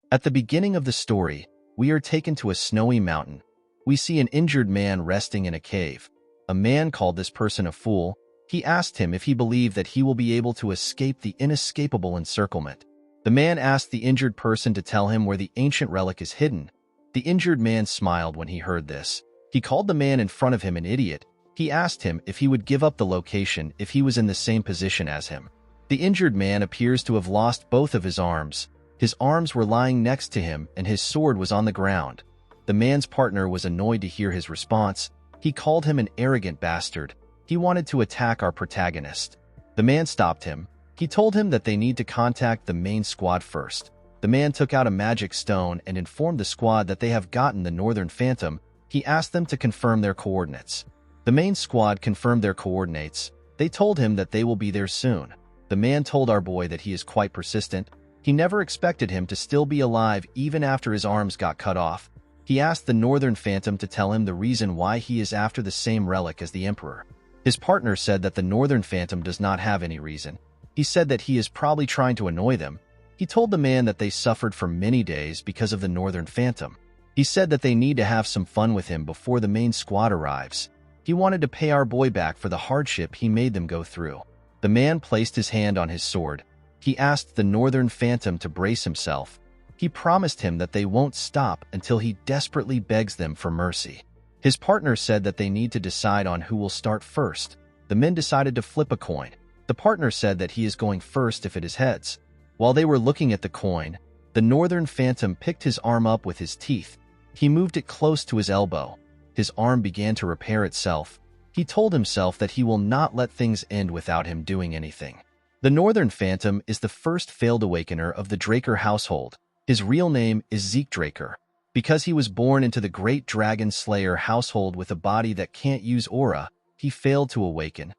At the beginning of the story, we are taken to a snowy mountain. We see an injured man resting in a cave. A man called this person a fool. He asked him if he believed that he will be able to escape the inescapable encirclement. The man asked the injured person to tell him where the ancient relic is hidden. The injured man smiled when he heard this. He called the man in front of him an idiot. He asked him if he would give up the location if he was in the same position as him. The injured man appears to have lost both of his arms. His arms were lying next to him and his sword was on the ground. The man's partner was annoyed to hear his response. He called him an arrogant bastard. He wanted to attack our protagonist. The man stopped him. He told him that they need to contact the main squad first. The man took out a magic stone and informed the squad that they have gotten the Northern Phantom. He asked them to confirm their coordinates. The main squad confirmed their coordinates. They told him that they will be there soon. The man told our boy that he is quite persistent. He never expected him to still be alive even after his arms got cut off. He asked the Northern Phantom to tell him the reason why he is after the same relic as the Emperor. His partner said that the Northern Phantom does not have any reason. He said that he is probably trying to annoy them. He told the man that they suffered for many days because of the Northern Phantom. He said that they need to have some fun with him before the main squad arrives. He wanted to pay our boy back for the hardship he made them go through. The man placed his hand on his sword. He asked the Northern Phantom to brace himself. He promised him that they won't stop until he desperately begs them for mercy. His partner said that they need to decide on who will start first. The men decided to flip a coin. The partner said that he is going first if it is heads. While they were looking at the coin, the Northern Phantom picked his arm up with his teeth. He moved it close to his elbow. His arm began to repair itself. He told himself that he will not let things end without him doing anything. The Northern Phantom is the first failed awakener of the Draker household. His real name is Zeke Draker. Because he was born into the Great Dragon Slayer household with a body that can't use aura, he failed to awaken.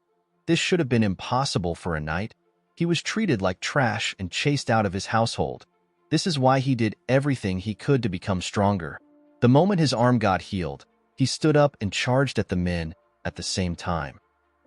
This should have been impossible for a knight. He was treated like trash and chased out of his household. This is why he did everything he could to become stronger. The moment his arm got healed, he stood up and charged at the men at the same time.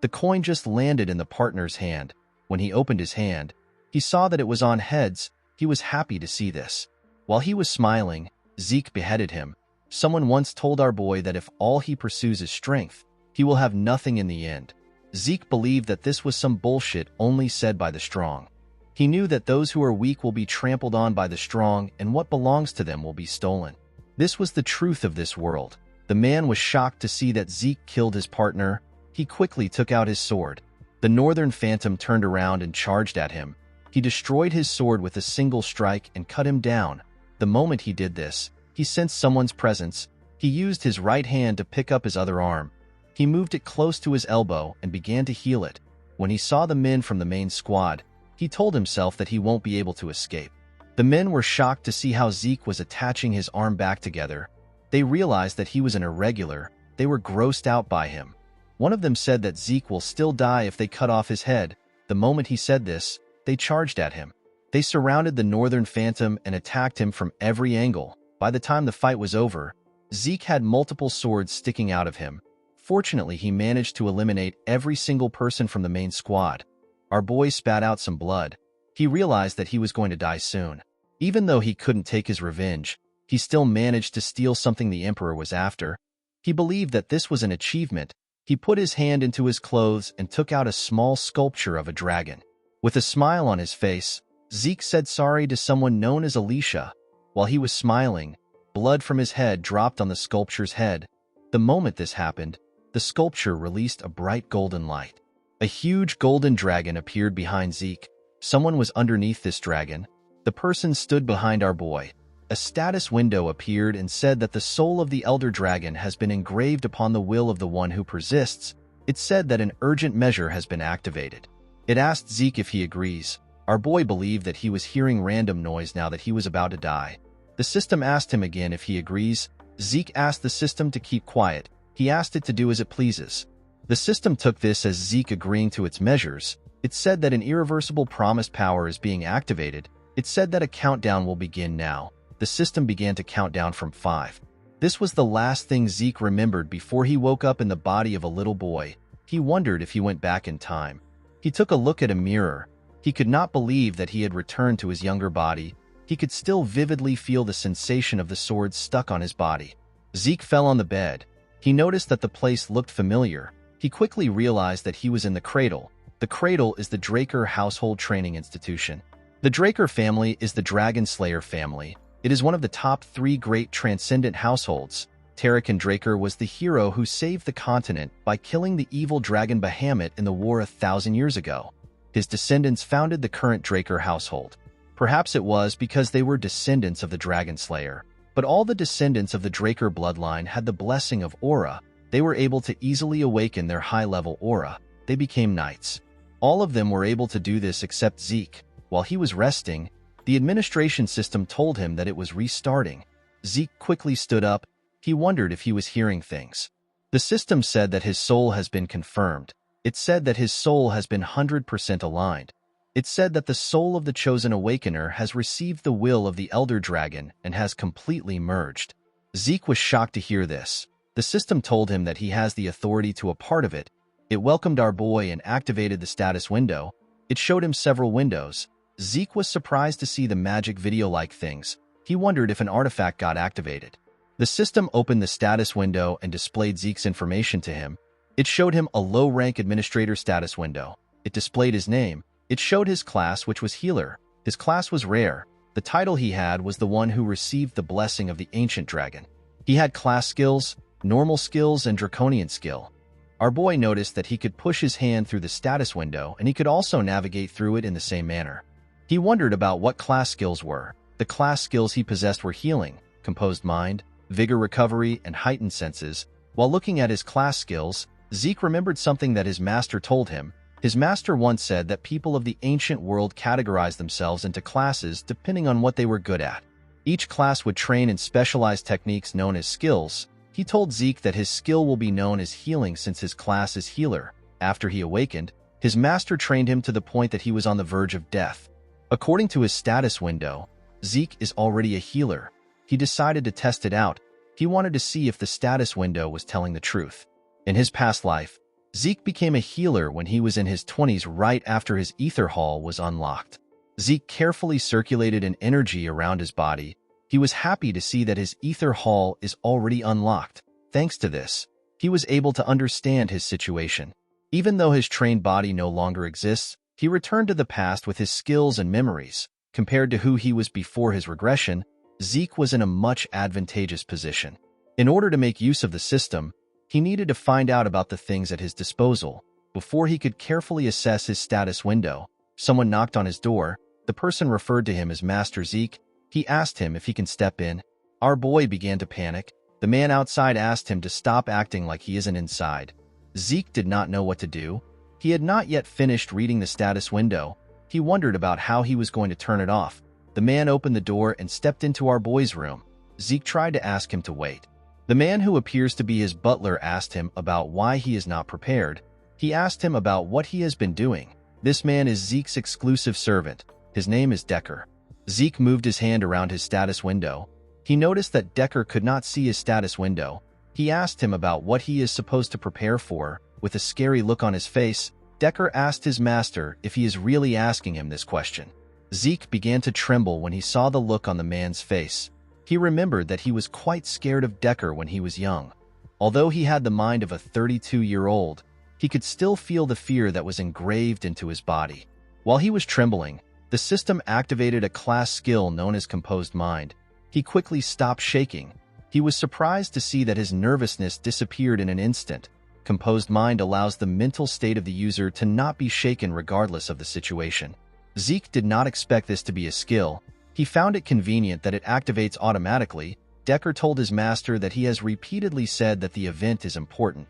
The coin just landed in the partner's hand. When he opened his hand, he saw that it was on heads. He was happy to see this. While he was smiling, Zeke beheaded him. Someone once told our boy that if all he pursues is strength, he will have nothing in the end. Zeke believed that this was some bullshit only said by the strong. He knew that those who are weak will be trampled on by the strong and what belongs to them will be stolen. This was the truth of this world. The man was shocked to see that Zeke killed his partner. He quickly took out his sword. The Northern Phantom turned around and charged at him. He destroyed his sword with a single strike and cut him down. The moment he did this, he sensed someone's presence. He used his right hand to pick up his other arm. He moved it close to his elbow and began to heal it. When he saw the men from the main squad, he told himself that he won't be able to escape. The men were shocked to see how Zeke was attaching his arm back together. They realized that he was an irregular. They were grossed out by him. One of them said that Zeke will still die if they cut off his head. The moment he said this, they charged at him. They surrounded the Northern Phantom and attacked him from every angle. By the time the fight was over, Zeke had multiple swords sticking out of him. Fortunately, he managed to eliminate every single person from the main squad. Our boy spat out some blood. He realized that he was going to die soon. Even though he couldn't take his revenge, he still managed to steal something the Emperor was after. He believed that this was an achievement. He put his hand into his clothes and took out a small sculpture of a dragon. With a smile on his face, Zeke said sorry to someone known as Alicia. While he was smiling, blood from his head dropped on the sculpture's head. The moment this happened, the sculpture released a bright golden light. A huge golden dragon appeared behind Zeke. Someone was underneath this dragon. The person stood behind our boy. A status window appeared and said that the soul of the Elder Dragon has been engraved upon the will of the one who persists. It said that an urgent measure has been activated. It asked Zeke if he agrees. Our boy believed that he was hearing random noise now that he was about to die. The system asked him again if he agrees. Zeke asked the system to keep quiet. He asked it to do as it pleases. The system took this as Zeke agreeing to its measures. It said that an irreversible promised power is being activated. It said that a countdown will begin now. The system began to count down from 5. This was the last thing Zeke remembered before he woke up in the body of a little boy. He wondered if he went back in time. He took a look at a mirror. He could not believe that he had returned to his younger body. he could still vividly feel the sensation of the sword stuck on his body. Zeke fell on the bed. He noticed that the place looked familiar. He quickly realized that he was in the cradle. The cradle is the Draker household training institution. The Draker family is the Dragon Slayer family. It is one of the top 3 great transcendent households. Tarakan Draker was the hero who saved the continent by killing the evil dragon Bahamut in the war 1,000 years ago. His descendants founded the current Draker household. Perhaps it was because they were descendants of the Dragon Slayer. But all the descendants of the Draker bloodline had the blessing of aura. They were able to easily awaken their high-level aura. They became knights. All of them were able to do this except Zeke. While he was resting, the administration system told him that it was restarting. Zeke quickly stood up. He wondered if he was hearing things. The system said that his soul has been confirmed. It said that his soul has been 100% aligned. It said that the soul of the Chosen Awakener has received the will of the Elder Dragon and has completely merged. Zeke was shocked to hear this. The system told him that he has the authority to a part of it. It welcomed our boy and activated the status window. It showed him several windows. Zeke was surprised to see the magic video-like things. He wondered if an artifact got activated. The system opened the status window and displayed Zeke's information to him. It showed him a low-rank administrator status window. It displayed his name. It showed his class, which was healer. His class was rare. The title he had was the one who received the blessing of the ancient dragon. He had class skills, normal skills, and draconian skill. Our boy noticed that he could push his hand through the status window and he could also navigate through it in the same manner. He wondered about what class skills were. The class skills he possessed were healing, composed mind, vigor recovery, and heightened senses. While looking at his class skills, Zeke remembered something that his master told him. His master once said that people of the ancient world categorized themselves into classes depending on what they were good at. Each class would train in specialized techniques known as skills. He told Zeke that his skill will be known as healing since his class is healer. After he awakened, his master trained him to the point that he was on the verge of death. According to his status window, Zeke is already a healer. He decided to test it out. He wanted to see if the status window was telling the truth. In his past life, Zeke became a healer when he was in his 20s right after his ether hall was unlocked. Zeke carefully circulated an energy around his body. He was happy to see that his ether hall is already unlocked. Thanks to this, he was able to understand his situation. Even though his trained body no longer exists, he returned to the past with his skills and memories. Compared to who he was before his regression, Zeke was in a much advantageous position. In order to make use of the system, he needed to find out about the things at his disposal. Before he could carefully assess his status window, someone knocked on his door. The person referred to him as Master Zeke. He asked him if he can step in. Our boy began to panic. The man outside asked him to stop acting like he isn't inside. Zeke did not know what to do. He had not yet finished reading the status window. He wondered about how he was going to turn it off. The man opened the door and stepped into our boy's room. Zeke tried to ask him to wait. The man who appears to be his butler asked him about why he is not prepared. He asked him about what he has been doing. This man is Zeke's exclusive servant. His name is Decker. Zeke moved his hand around his status window. He noticed that Decker could not see his status window. He asked him about what he is supposed to prepare for. With a scary look on his face, Decker asked his master if he is really asking him this question. Zeke began to tremble when he saw the look on the man's face. He remembered that he was quite scared of Decker when he was young. Although he had the mind of a 32-year-old, he could still feel the fear that was engraved into his body. While he was trembling, the system activated a class skill known as Composed Mind. He quickly stopped shaking. He was surprised to see that his nervousness disappeared in an instant. Composed Mind allows the mental state of the user to not be shaken regardless of the situation. Zeke did not expect this to be a skill. He found it convenient that it activates automatically. Decker told his master that he has repeatedly said that the event is important.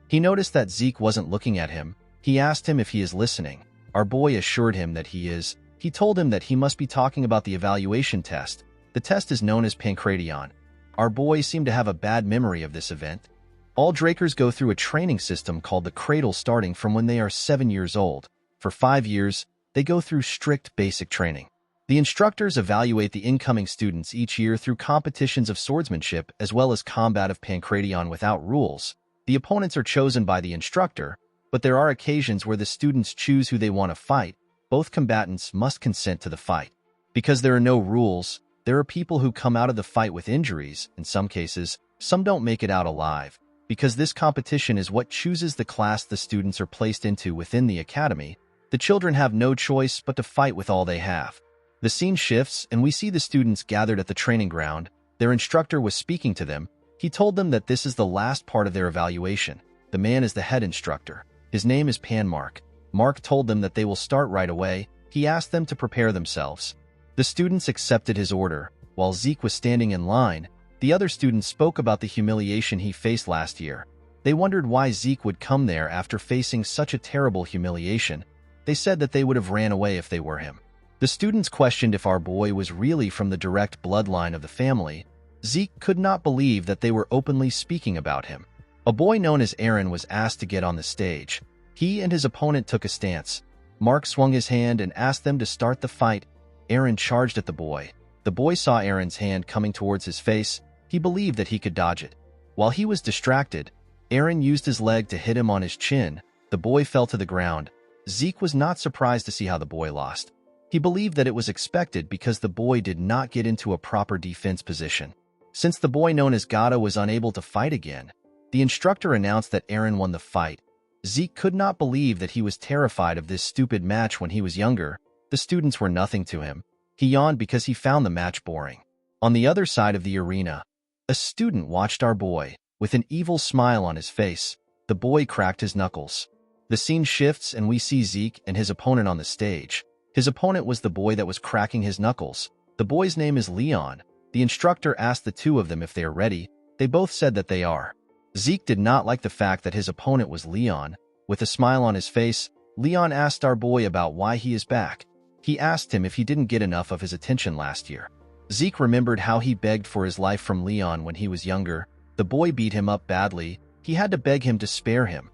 He noticed that Zeke wasn't looking at him. He asked him if he is listening. Our boy assured him that he is. He told him that he must be talking about the evaluation test. The test is known as Pancration. Our boy seemed to have a bad memory of this event. All Drakers go through a training system called the Cradle starting from when they are 7 years old. For 5 years, they go through strict basic training. The instructors evaluate the incoming students each year through competitions of swordsmanship as well as combat of Pancration without rules. The opponents are chosen by the instructor, but there are occasions where the students choose who they want to fight. Both combatants must consent to the fight. Because there are no rules, There are people who come out of the fight with injuries. In some cases, some don't make it out alive. Because this competition is what chooses the class the students are placed into within the academy, the children have no choice but to fight with all they have. The scene shifts, and we see the students gathered at the training ground. Their instructor was speaking to them. He told them that this is the last part of their evaluation. The man is the head instructor. His name is Mark. Mark told them that they will start right away. He asked them to prepare themselves. The students accepted his order. While Zeke was standing in line, the other students spoke about the humiliation he faced last year. They wondered why Zeke would come there after facing such a terrible humiliation. They said that they would have ran away if they were him. The students questioned if our boy was really from the direct bloodline of the family. Zeke could not believe that they were openly speaking about him. A boy known as Aaron was asked to get on the stage. He and his opponent took a stance. Mark swung his hand and asked them to start the fight. Aaron charged at the boy. The boy saw Aaron's hand coming towards his face. He believed that he could dodge it. While he was distracted, Aaron used his leg to hit him on his chin. The boy fell to the ground. Zeke was not surprised to see how the boy lost. He believed that it was expected because the boy did not get into a proper defense position. Since the boy known as Gata was unable to fight again, the instructor announced that Aaron won the fight. Zeke could not believe that he was terrified of this stupid match when he was younger. The students were nothing to him. He yawned because he found the match boring. On the other side of the arena, a student watched our boy. With an evil smile on his face, the boy cracked his knuckles. The scene shifts and we see Zeke and his opponent on the stage. His opponent was the boy that was cracking his knuckles. The boy's name is Leon. The instructor asked the two of them if they are ready. They both said that they are. Zeke did not like the fact that his opponent was Leon. With a smile on his face, Leon asked our boy about why he is back. He asked him if he didn't get enough of his attention last year. Zeke remembered how he begged for his life from Leon when he was younger. The boy beat him up badly. He had to beg him to spare him.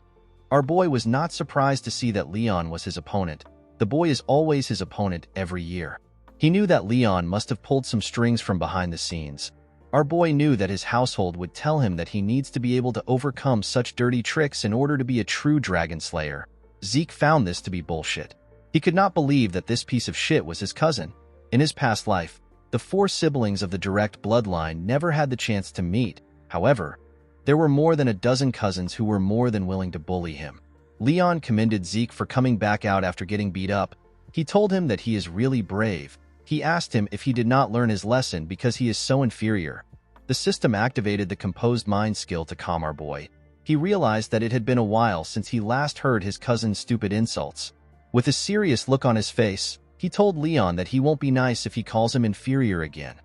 Our boy was not surprised to see that Leon was his opponent. The boy is always his opponent every year. He knew that Leon must have pulled some strings from behind the scenes. Our boy knew that his household would tell him that he needs to be able to overcome such dirty tricks in order to be a true dragon slayer. Zeke found this to be bullshit. He could not believe that this piece of shit was his cousin. In his past life, the 4 siblings of the direct bloodline never had the chance to meet. However, there were more than a dozen cousins who were more than willing to bully him. Leon commended Zeke for coming back out after getting beat up. He told him that he is really brave. He asked him if he did not learn his lesson because he is so inferior. The system activated the composed mind skill to calm our boy. He realized that it had been a while since he last heard his cousin's stupid insults. With a serious look on his face, he told Leon that he won't be nice if he calls him inferior again.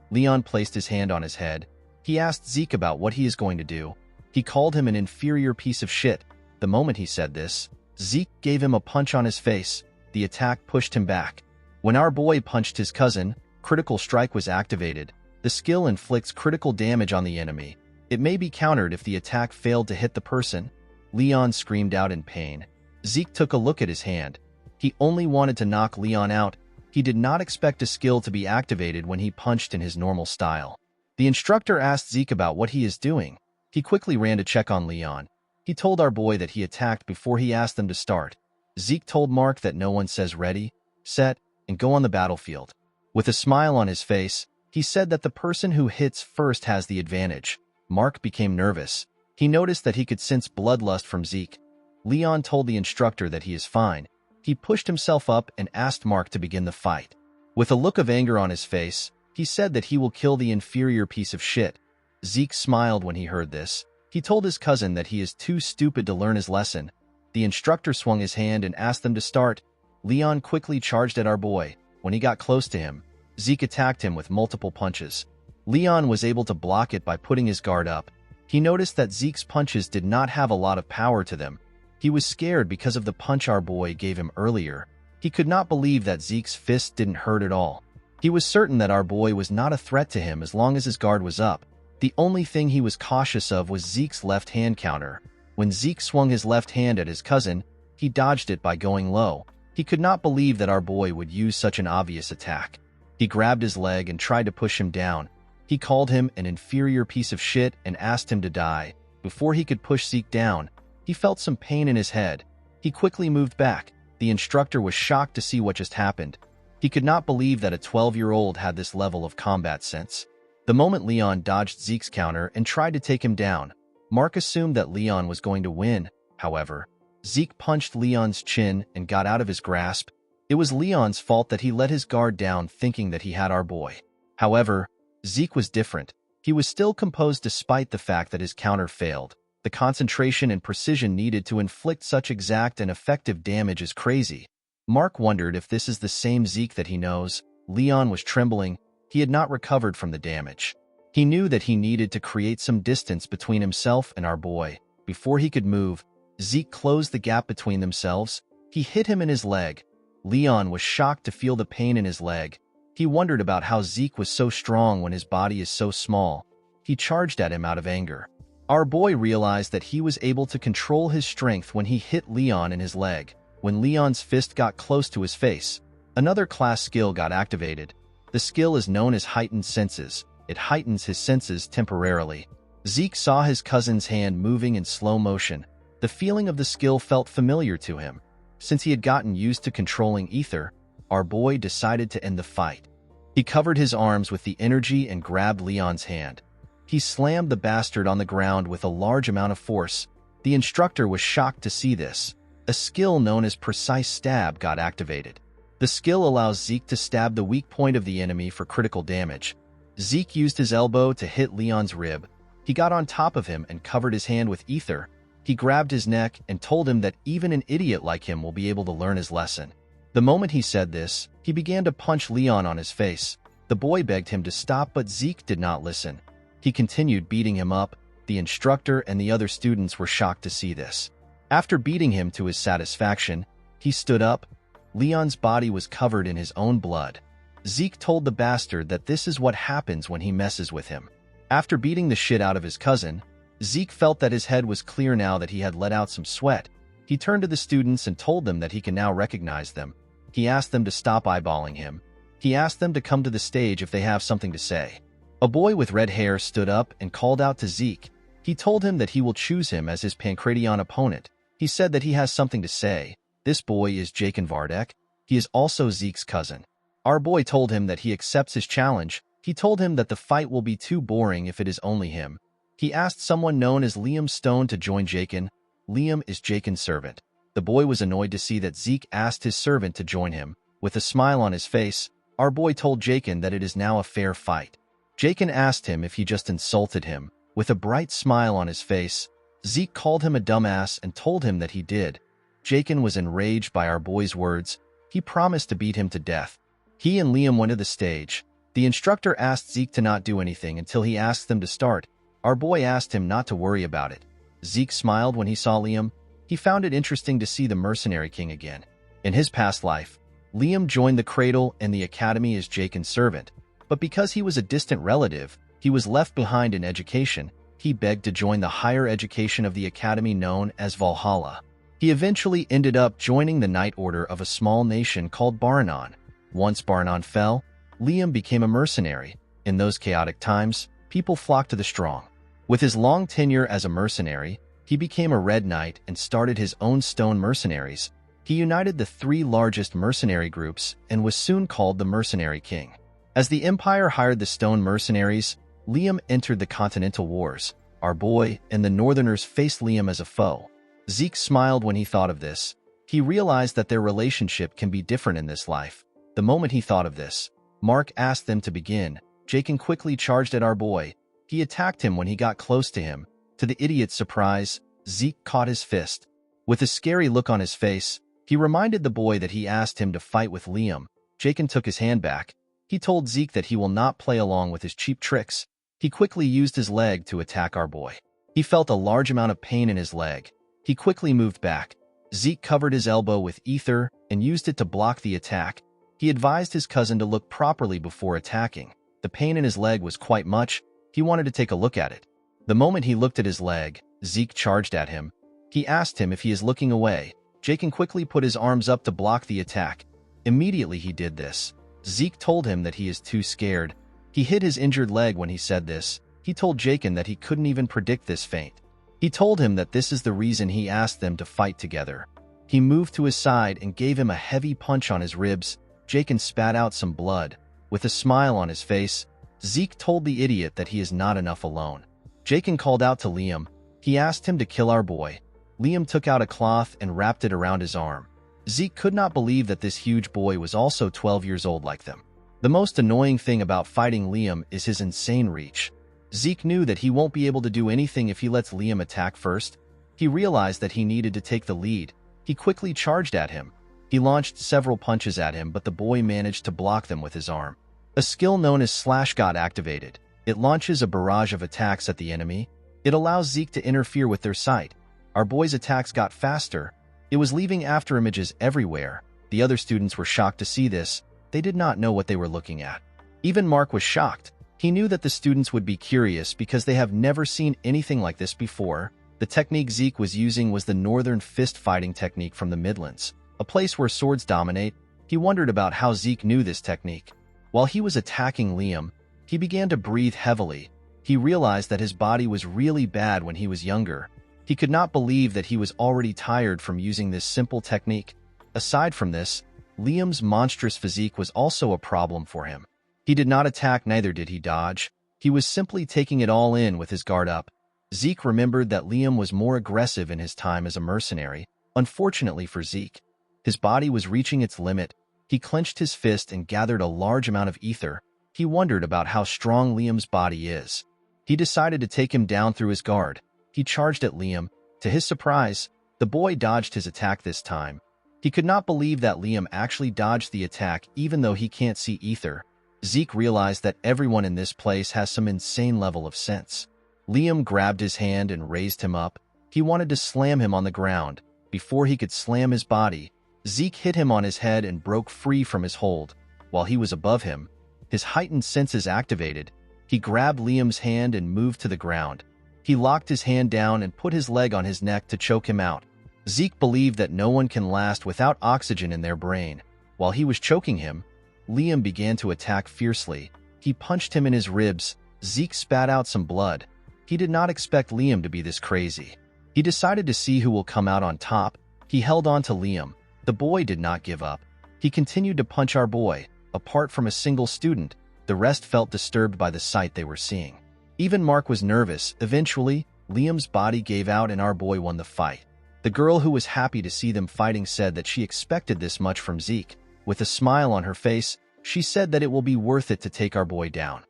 Leon placed his hand on his head. He asked Zeke about what he is going to do. He called him an inferior piece of shit. The moment he said this, Zeke gave him a punch on his face. The attack pushed him back. When our boy punched his cousin, Critical Strike was activated. The skill inflicts critical damage on the enemy. It may be countered if the attack failed to hit the person. Leon screamed out in pain. Zeke took a look at his hand. He only wanted to knock Leon out. He did not expect a skill to be activated when he punched in his normal style. The instructor asked Zeke about what he is doing. He quickly ran to check on Leon. He told our boy that he attacked before he asked them to start. Zeke told Mark that no one says ready, set, and go on the battlefield. With a smile on his face, he said that the person who hits first has the advantage. Mark became nervous. He noticed that he could sense bloodlust from Zeke. Leon told the instructor that he is fine. He pushed himself up and asked Mark to begin the fight. With a look of anger on his face, he said that he will kill the inferior piece of shit. Zeke smiled when he heard this. He told his cousin that he is too stupid to learn his lesson. The instructor swung his hand and asked them to start. Leon quickly charged at our boy. When he got close to him, Zeke attacked him with multiple punches. Leon was able to block it by putting his guard up. He noticed that Zeke's punches did not have a lot of power to them. He was scared because of the punch our boy gave him earlier. He could not believe that Zeke's fist didn't hurt at all. He was certain that our boy was not a threat to him as long as his guard was up. The only thing he was cautious of was Zeke's left hand counter. When Zeke swung his left hand at his cousin, he dodged it by going low. He could not believe that our boy would use such an obvious attack. He grabbed his leg and tried to push him down. He called him an inferior piece of shit and asked him to die. Before he could push Zeke down, he felt some pain in his head. He quickly moved back. The instructor was shocked to see what just happened. He could not believe that a 12-year-old had this level of combat sense. The moment Leon dodged Zeke's counter and tried to take him down, Mark assumed that Leon was going to win. However, Zeke punched Leon's chin and got out of his grasp. It was Leon's fault that he let his guard down thinking that he had our boy. However, Zeke was different. He was still composed despite the fact that his counter failed. The concentration and precision needed to inflict such exact and effective damage is crazy. Mark wondered if this is the same Zeke that he knows. Leon was trembling. He had not recovered from the damage. He knew that he needed to create some distance between himself and our boy. Before he could move, Zeke closed the gap between themselves. He hit him in his leg. Leon was shocked to feel the pain in his leg. He wondered about how Zeke was so strong when his body is so small. He charged at him out of anger. Our boy realized that he was able to control his strength when he hit Leon in his leg. When Leon's fist got close to his face, another class skill got activated. The skill is known as heightened senses. It heightens his senses temporarily. Zeke saw his cousin's hand moving in slow motion. The feeling of the skill felt familiar to him. Since he had gotten used to controlling ether, our boy decided to end the fight. He covered his arms with the energy and grabbed Leon's hand. He slammed the bastard on the ground with a large amount of force. The instructor was shocked to see this. A skill known as precise stab got activated. The skill allows Zeke to stab the weak point of the enemy for critical damage. Zeke used his elbow to hit Leon's rib. He got on top of him and covered his hand with ether. He grabbed his neck and told him that even an idiot like him will be able to learn his lesson. The moment he said this, he began to punch Leon on his face. The boy begged him to stop, but Zeke did not listen. He continued beating him up. The instructor and the other students were shocked to see this. After beating him to his satisfaction, he stood up. Leon's body was covered in his own blood. Zeke told the bastard that this is what happens when he messes with him. After beating the shit out of his cousin, Zeke felt that his head was clear now that he had let out some sweat. He turned to the students and told them that he can now recognize them. He asked them to stop eyeballing him. He asked them to come to the stage if they have something to say. A boy with red hair stood up and called out to Zeke. He told him that he will choose him as his Pancration opponent. He said that he has something to say. This boy is Jakin Vardek. He is also Zeke's cousin. Our boy told him that he accepts his challenge. He told him that the fight will be too boring if it is only him. He asked someone known as Liam Stone to join Jakin. Liam is Jakin's servant. The boy was annoyed to see that Zeke asked his servant to join him. With a smile on his face, our boy told Jakin that it is now a fair fight. Jakin asked him if he just insulted him. With a bright smile on his face, Zeke called him a dumbass and told him that he did. Jakin was enraged by our boy's words. He promised to beat him to death. He and Liam went to the stage. The instructor asked Zeke to not do anything until he asked them to start. Our boy asked him not to worry about it. Zeke smiled when he saw Liam. He found it interesting to see the mercenary king again. In his past life, Liam joined the cradle and the academy as Jakin's servant. But because he was a distant relative, he was left behind in education. He begged to join the higher education of the academy known as Valhalla. He eventually ended up joining the Knight Order of a small nation called Baranon. Once Baranon fell, Liam became a mercenary. In those chaotic times, people flocked to the strong. With his long tenure as a mercenary, he became a Red Knight and started his own stone mercenaries. He united the three largest mercenary groups and was soon called the Mercenary King. As the Empire hired the stone mercenaries, Liam entered the Continental Wars. Our boy and the Northerners faced Liam as a foe. Zeke smiled when he thought of this. He realized that their relationship can be different in this life. The moment he thought of this, Mark asked them to begin. Jakin quickly charged at our boy. He attacked him when he got close to him. To the idiot's surprise, Zeke caught his fist. With a scary look on his face, he reminded the boy that he asked him to fight with Liam. Jakin took his hand back. He told Zeke that he will not play along with his cheap tricks. He quickly used his leg to attack our boy. He felt a large amount of pain in his leg. He quickly moved back. Zeke covered his elbow with ether and used it to block the attack. He advised his cousin to look properly before attacking. The pain in his leg was quite much. He wanted to take a look at it. The moment he looked at his leg, Zeke charged at him. He asked him if he is looking away. Jakin quickly put his arms up to block the attack. Immediately he did this. Zeke told him that he is too scared. He hit his injured leg when he said this. He told Jakin that he couldn't even predict this feint. He told him that this is the reason he asked them to fight together. He moved to his side and gave him a heavy punch on his ribs. Jakin spat out some blood. With a smile on his face, Zeke told the idiot that he is not enough alone. Jakin called out to Liam. He asked him to kill our boy. Liam took out a cloth and wrapped it around his arm. Zeke could not believe that this huge boy was also 12 years old like them. The most annoying thing about fighting Liam is his insane reach. Zeke knew that he won't be able to do anything if he lets Liam attack first. He realized that he needed to take the lead. He quickly charged at him. He launched several punches at him, but the boy managed to block them with his arm. A skill known as Slash got activated. It launches a barrage of attacks at the enemy. It allows Zeke to interfere with their sight. Our boy's attacks got faster. It was leaving after images everywhere. The other students were shocked to see this. They did not know what they were looking at. Even Mark was shocked. He knew that the students would be curious because they have never seen anything like this before. The technique Zeke was using was the Northern Fist fighting technique from the Midlands, a place where swords dominate. He wondered about how Zeke knew this technique. While he was attacking Liam, he began to breathe heavily. He realized that his body was really bad when he was younger. He could not believe that he was already tired from using this simple technique. Aside from this, Liam's monstrous physique was also a problem for him. He did not attack, neither did he dodge. He was simply taking it all in with his guard up. Zeke remembered that Liam was more aggressive in his time as a mercenary. Unfortunately for Zeke, his body was reaching its limit. He clenched his fist and gathered a large amount of ether. He wondered about how strong Liam's body is. He decided to take him down through his guard. He charged at Liam. To his surprise, the boy dodged his attack this time. He could not believe that Liam actually dodged the attack even though he can't see ether. Zeke realized that everyone in this place has some insane level of sense. Liam grabbed his hand and raised him up. He wanted to slam him on the ground. Before he could slam his body, Zeke hit him on his head and broke free from his hold. While he was above him, his heightened senses activated. He grabbed Liam's hand and moved to the ground. He locked his hand down and put his leg on his neck to choke him out. Zeke believed that no one can last without oxygen in their brain. While he was choking him, Liam began to attack fiercely. He punched him in his ribs. Zeke spat out some blood. He did not expect Liam to be this crazy. He decided to see who will come out on top. He held on to Liam. The boy did not give up. He continued to punch our boy. Apart from a single student, the rest felt disturbed by the sight they were seeing. Even Mark was nervous. Eventually, Liam's body gave out and our boy won the fight. The girl who was happy to see them fighting said that she expected this much from Zeke. With a smile on her face, she said that it will be worth it to take our boy down.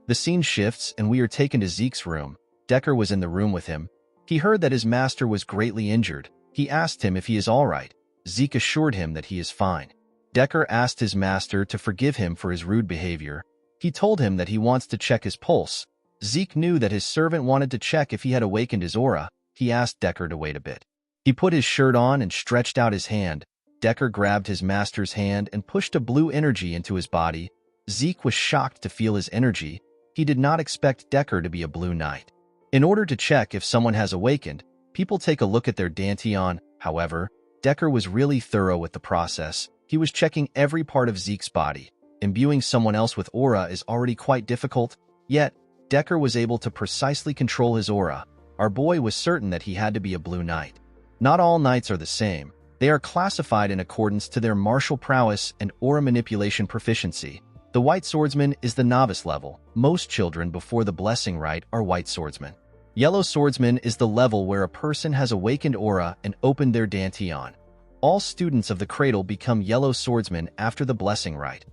The scene shifts and we are taken to Zeke's room. Decker was in the room with him. He heard that his master was greatly injured. He asked him if he is all right. Zeke assured him that he is fine. Decker asked his master to forgive him for his rude behavior. He told him that he wants to check his pulse. Zeke knew that his servant wanted to check if he had awakened his aura. He asked Decker to wait a bit. He put his shirt on and stretched out his hand. Decker grabbed his master's hand and pushed a blue energy into his body. Zeke was shocked to feel his energy. He did not expect Decker to be a blue knight. In order to check if someone has awakened, people take a look at their dantian. However, Decker was really thorough with the process. He was checking every part of Zeke's body. Imbuing someone else with aura is already quite difficult, yet Decker was able to precisely control his aura. Our boy was certain that he had to be a blue knight. Not all knights are the same. They are classified in accordance to their martial prowess and aura manipulation proficiency. The white swordsman is the novice level. Most children before the blessing rite are white swordsmen. Yellow swordsman is the level where a person has awakened aura and opened their dantian. All students of the cradle become yellow swordsmen after the blessing rite.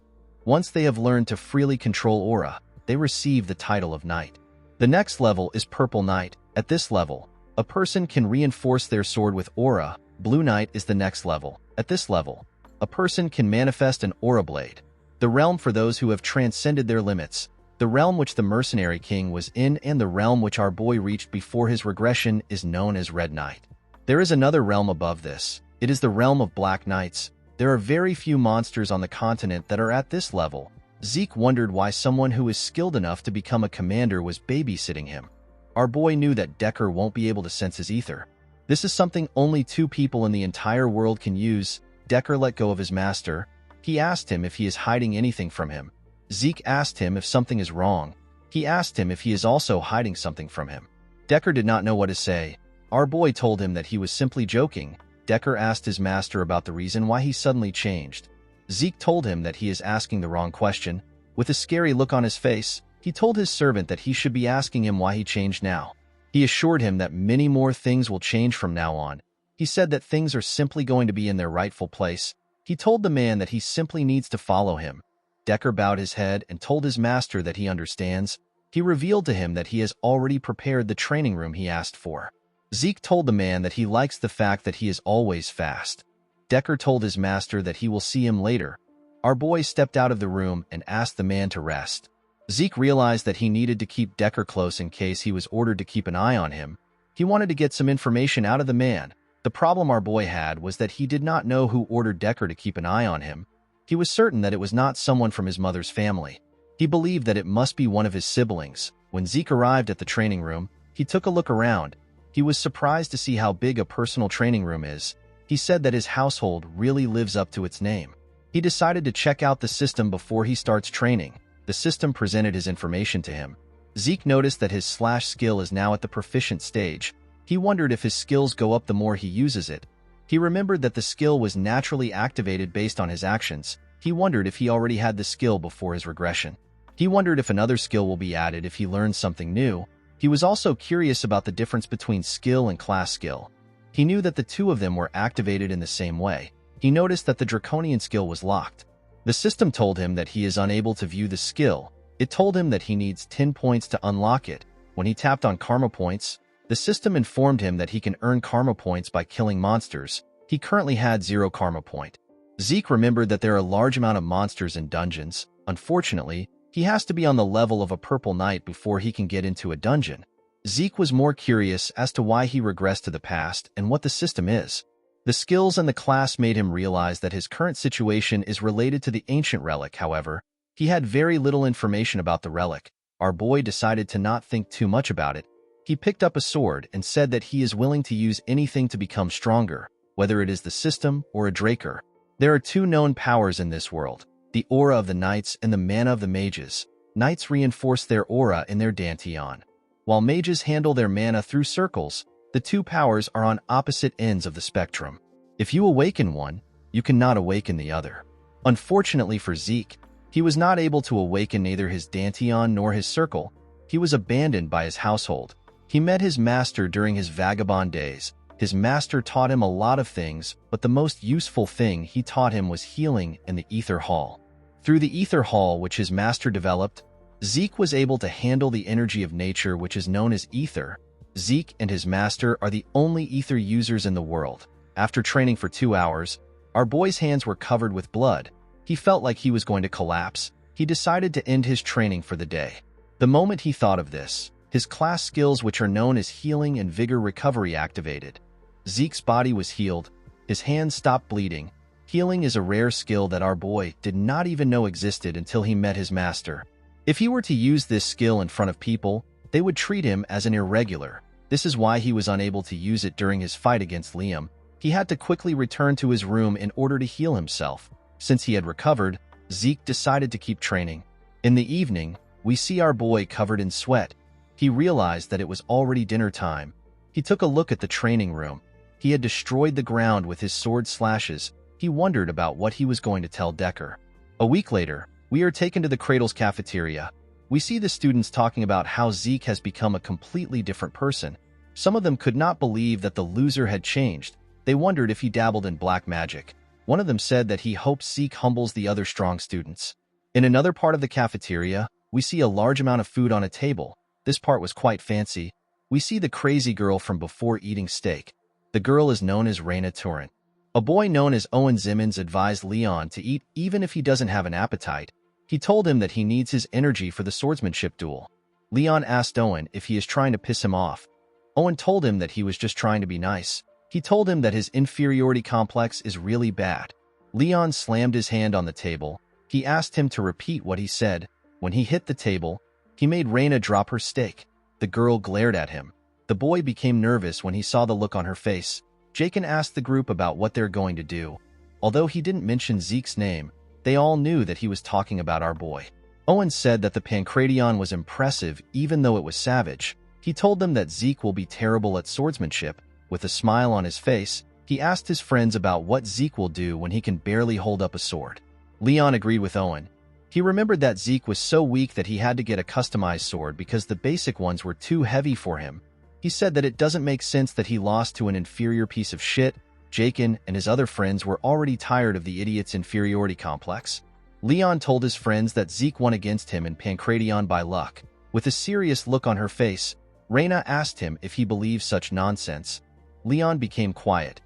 Once they have learned to freely control aura, they receive the title of knight. The next level is purple knight. At this level, a person can reinforce their sword with aura. Blue knight is the next level. At this level, a person can manifest an aura blade. The realm for those who have transcended their limits. The realm which the mercenary king was in and the realm which our boy reached before his regression is known as Red Knight. There is another realm above this. It is the realm of Black Knights. There are very few monsters on the continent that are at this level. Zeke wondered why someone who is skilled enough to become a commander was babysitting him. Our boy knew that Decker won't be able to sense his ether. This is something only 2 people in the entire world can use. Decker let go of his master. He asked him if he is hiding anything from him. Zeke asked him if something is wrong. He asked him if he is also hiding something from him. Decker did not know what to say. Our boy told him that he was simply joking. Decker asked his master about the reason why he suddenly changed. Zeke told him that he is asking the wrong question. With a scary look on his face, he told his servant that he should be asking him why he changed now. He assured him that many more things will change from now on. He said that things are simply going to be in their rightful place. He told the man that he simply needs to follow him. Decker bowed his head and told his master that he understands. He revealed to him that he has already prepared the training room he asked for. Zeke told the man that he likes the fact that he is always fast. Decker told his master that he will see him later. Our boy stepped out of the room and asked the man to rest. Zeke realized that he needed to keep Decker close in case he was ordered to keep an eye on him. He wanted to get some information out of the man. The problem our boy had was that he did not know who ordered Decker to keep an eye on him. He was certain that it was not someone from his mother's family. He believed that it must be one of his siblings. When Zeke arrived at the training room, he took a look around. He was surprised to see how big a personal training room is. He said that his household really lives up to its name. He decided to check out the system before he starts training. The system presented his information to him. Zeke noticed that his slash skill is now at the proficient stage. He wondered if his skills go up the more he uses it. He remembered that the skill was naturally activated based on his actions. He wondered if he already had the skill before his regression. He wondered if another skill will be added if he learns something new. He was also curious about the difference between skill and class skill. He knew that the two of them were activated in the same way. He noticed that the draconian skill was locked. The system told him that he is unable to view the skill. It told him that he needs 10 points to unlock it. When he tapped on karma points, the system informed him that he can earn karma points by killing monsters. He currently had 0 karma point. Zeke remembered that there are a large amount of monsters in dungeons. Unfortunately, he has to be on the level of a purple knight before he can get into a dungeon. Zeke was more curious as to why he regressed to the past and what the system is. The skills and the class made him realize that his current situation is related to the ancient relic. However, he had very little information about the relic. Our boy decided to not think too much about it. He picked up a sword and said that he is willing to use anything to become stronger, whether it is the system or a Draker. There are 2 known powers in this world, the aura of the knights and the mana of the mages. Knights reinforce their aura in their dantian, while mages handle their mana through circles. The 2 powers are on opposite ends of the spectrum. If you awaken one, you cannot awaken the other. Unfortunately for Zeke, he was not able to awaken neither his dantian nor his circle. He was abandoned by his household. He met his master during his vagabond days. His master taught him a lot of things, but the most useful thing he taught him was healing in the Ether Hall. Through the Ether Hall, which his master developed, Zeke was able to handle the energy of nature, which is known as ether. Zeke and his master are the only ether users in the world. After training for 2 hours, our boy's hands were covered with blood. He felt like he was going to collapse. He decided to end his training for the day. The moment he thought of this, his class skills, which are known as healing and vigor recovery, activated. Zeke's body was healed. His hands stopped bleeding. Healing is a rare skill that our boy did not even know existed until he met his master. If he were to use this skill in front of people, they would treat him as an irregular. This is why he was unable to use it during his fight against Liam. He had to quickly return to his room in order to heal himself. Since he had recovered, Zeke decided to keep training. In the evening, we see our boy covered in sweat. He realized that it was already dinner time. He took a look at the training room. He had destroyed the ground with his sword slashes. He wondered about what he was going to tell Decker. A week later, we are taken to the Cradle's cafeteria. We see the students talking about how Zeke has become a completely different person. Some of them could not believe that the loser had changed. They wondered if he dabbled in black magic. One of them said that he hopes Zeke humbles the other strong students. In another part of the cafeteria, we see a large amount of food on a table. This part was quite fancy. We see the crazy girl from before eating steak. The girl is known as Raina Torrent. A boy known as Owen Zimmons advised Leon to eat even if he doesn't have an appetite. He told him that he needs his energy for the swordsmanship duel. Leon asked Owen if he is trying to piss him off. Owen told him that he was just trying to be nice. He told him that his inferiority complex is really bad. Leon slammed his hand on the table. He asked him to repeat what he said. When he hit the table, he made Raina drop her steak. The girl glared at him. The boy became nervous when he saw the look on her face. Jakin asked the group about what they're going to do. Although he didn't mention Zeke's name, they all knew that he was talking about our boy. Owen said that the Pancration was impressive even though it was savage. He told them that Zeke will be terrible at swordsmanship. With a smile on his face, he asked his friends about what Zeke will do when he can barely hold up a sword. Leon agreed with Owen. He remembered that Zeke was so weak that he had to get a customized sword because the basic ones were too heavy for him. He said that it doesn't make sense that he lost to an inferior piece of shit. Jakin and his other friends were already tired of the idiot's inferiority complex. Leon told his friends that Zeke won against him in Pancration by luck. With a serious look on her face, Reyna asked him if he believed such nonsense. Leon became quiet.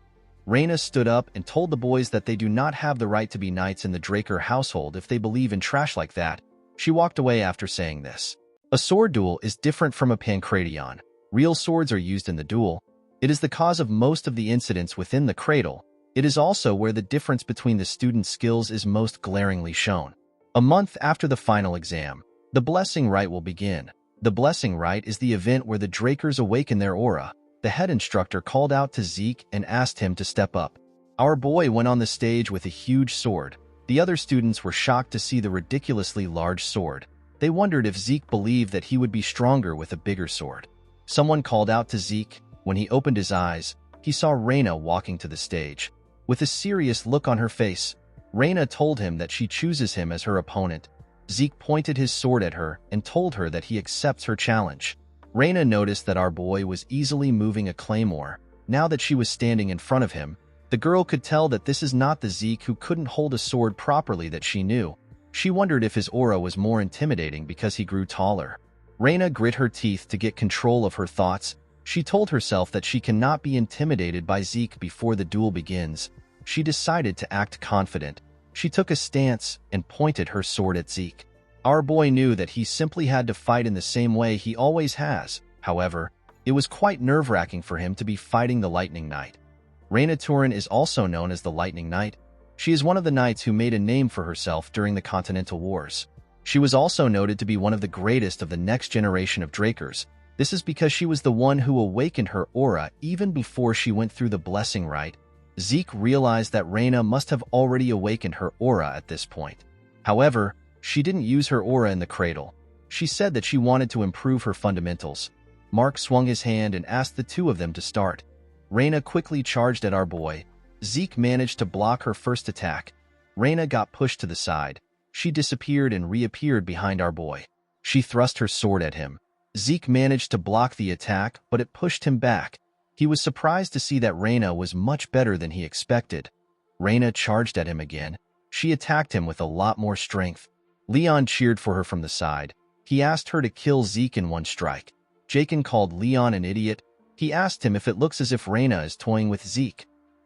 Reyna stood up and told the boys that they do not have the right to be knights in the Draker household if they believe in trash like that. She walked away after saying this. A sword duel is different from a Pancration. Real swords are used in the duel. It is the cause of most of the incidents within the cradle. It is also where the difference between the students' skills is most glaringly shown. A month after the final exam, the blessing rite will begin. The blessing rite is the event where the Drakers awaken their aura. The head instructor called out to Zeke and asked him to step up. Our boy went on the stage with a huge sword. The other students were shocked to see the ridiculously large sword. They wondered if Zeke believed that he would be stronger with a bigger sword. Someone called out to Zeke. When he opened his eyes, he saw Reyna walking to the stage. With a serious look on her face, Reyna told him that she chooses him as her opponent. Zeke pointed his sword at her and told her that he accepts her challenge. Reyna noticed that our boy was easily moving a claymore. Now that she was standing in front of him, the girl could tell that this is not the Zeke who couldn't hold a sword properly that she knew. She wondered if his aura was more intimidating because he grew taller. Reyna grit her teeth to get control of her thoughts. She told herself that she cannot be intimidated by Zeke before the duel begins. She decided to act confident. She took a stance and pointed her sword at Zeke. Our boy knew that he simply had to fight in the same way he always has. However, it was quite nerve-wracking for him to be fighting the Lightning Knight. Reyna Turin is also known as the Lightning Knight. She is one of the knights who made a name for herself during the Continental Wars. She was also noted to be one of the greatest of the next generation of Drakers. This is because she was the one who awakened her aura even before she went through the blessing rite. Zeke realized that Reyna must have already awakened her aura at this point. However, she didn't use her aura in the cradle. She said that she wanted to improve her fundamentals. Mark swung his hand and asked the two of them to start. Reyna quickly charged at our boy. Zeke managed to block her first attack. Reyna got pushed to the side. She disappeared and reappeared behind our boy. She thrust her sword at him. Zeke managed to block the attack, but it pushed him back. He was surprised to see that Reyna was much better than he expected. Reyna charged at him again. She attacked him with a lot more strength. Leon cheered for her from the side. He asked her to kill Zeke in one strike. Jakin called Leon an idiot. He asked him if it looks as if Reyna is toying with Zeke.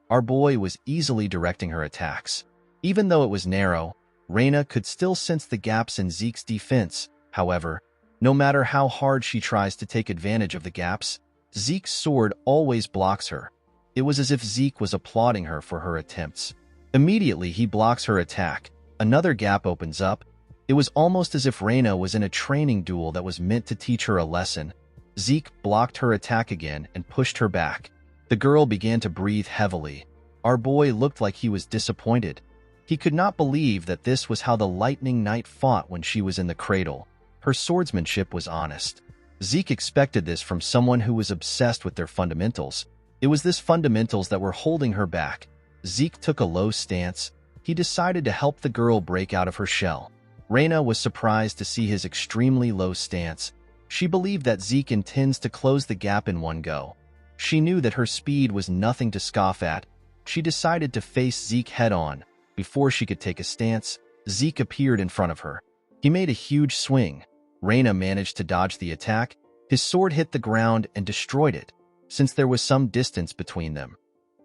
Our boy was easily directing her attacks. Even though it was narrow, Reyna could still sense the gaps in Zeke's defense. However, no matter how hard she tries to take advantage of the gaps, Zeke's sword always blocks her. It was as if Zeke was applauding her for her attempts. Immediately, he blocks her attack. Another gap opens up. It was almost as if Reyna was in a training duel that was meant to teach her a lesson. Zeke blocked her attack again and pushed her back. The girl began to breathe heavily. Our boy looked like he was disappointed. He could not believe that this was how the Lightning Knight fought when she was in the cradle. Her swordsmanship was honest. Zeke expected this from someone who was obsessed with their fundamentals. It was this fundamentals that were holding her back. Zeke took a low stance. He decided to help the girl break out of her shell. Reyna was surprised to see his extremely low stance. She believed that Zeke intends to close the gap in one go. She knew that her speed was nothing to scoff at. She decided to face Zeke head-on. Before she could take a stance, Zeke appeared in front of her. He made a huge swing. Reyna managed to dodge the attack. His sword hit the ground and destroyed it, since there was some distance between them.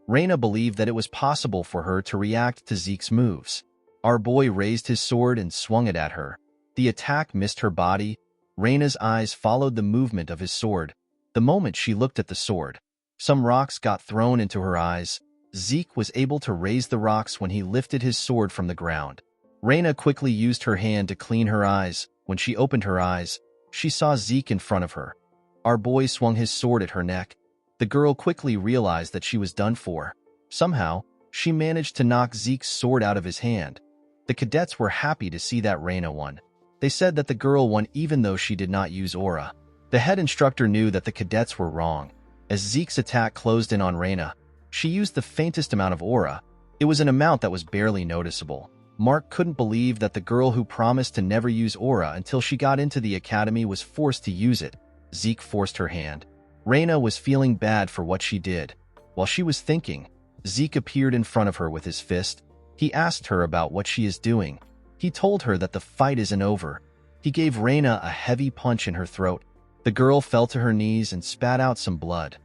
Reyna believed that it was possible for her to react to Zeke's moves. Our boy raised his sword and swung it at her. The attack missed her body. Reyna's eyes followed the movement of his sword. The moment she looked at the sword, some rocks got thrown into her eyes. Zeke was able to raise the rocks when he lifted his sword from the ground. Reyna quickly used her hand to clean her eyes. When she opened her eyes, she saw Zeke in front of her. Our boy swung his sword at her neck. The girl quickly realized that she was done for. Somehow, she managed to knock Zeke's sword out of his hand. The cadets were happy to see that Reyna won. They said that the girl won even though she did not use aura. The head instructor knew that the cadets were wrong. As Zeke's attack closed in on Reyna, she used the faintest amount of aura. It was an amount that was barely noticeable. Mark couldn't believe that the girl who promised to never use aura until she got into the academy was forced to use it. Zeke forced her hand. Reina was feeling bad for what she did. While she was thinking, Zeke appeared in front of her with his fist. He asked her about what she is doing. He told her that the fight isn't over. He gave Reina a heavy punch in her throat. The girl fell to her knees and spat out some blood.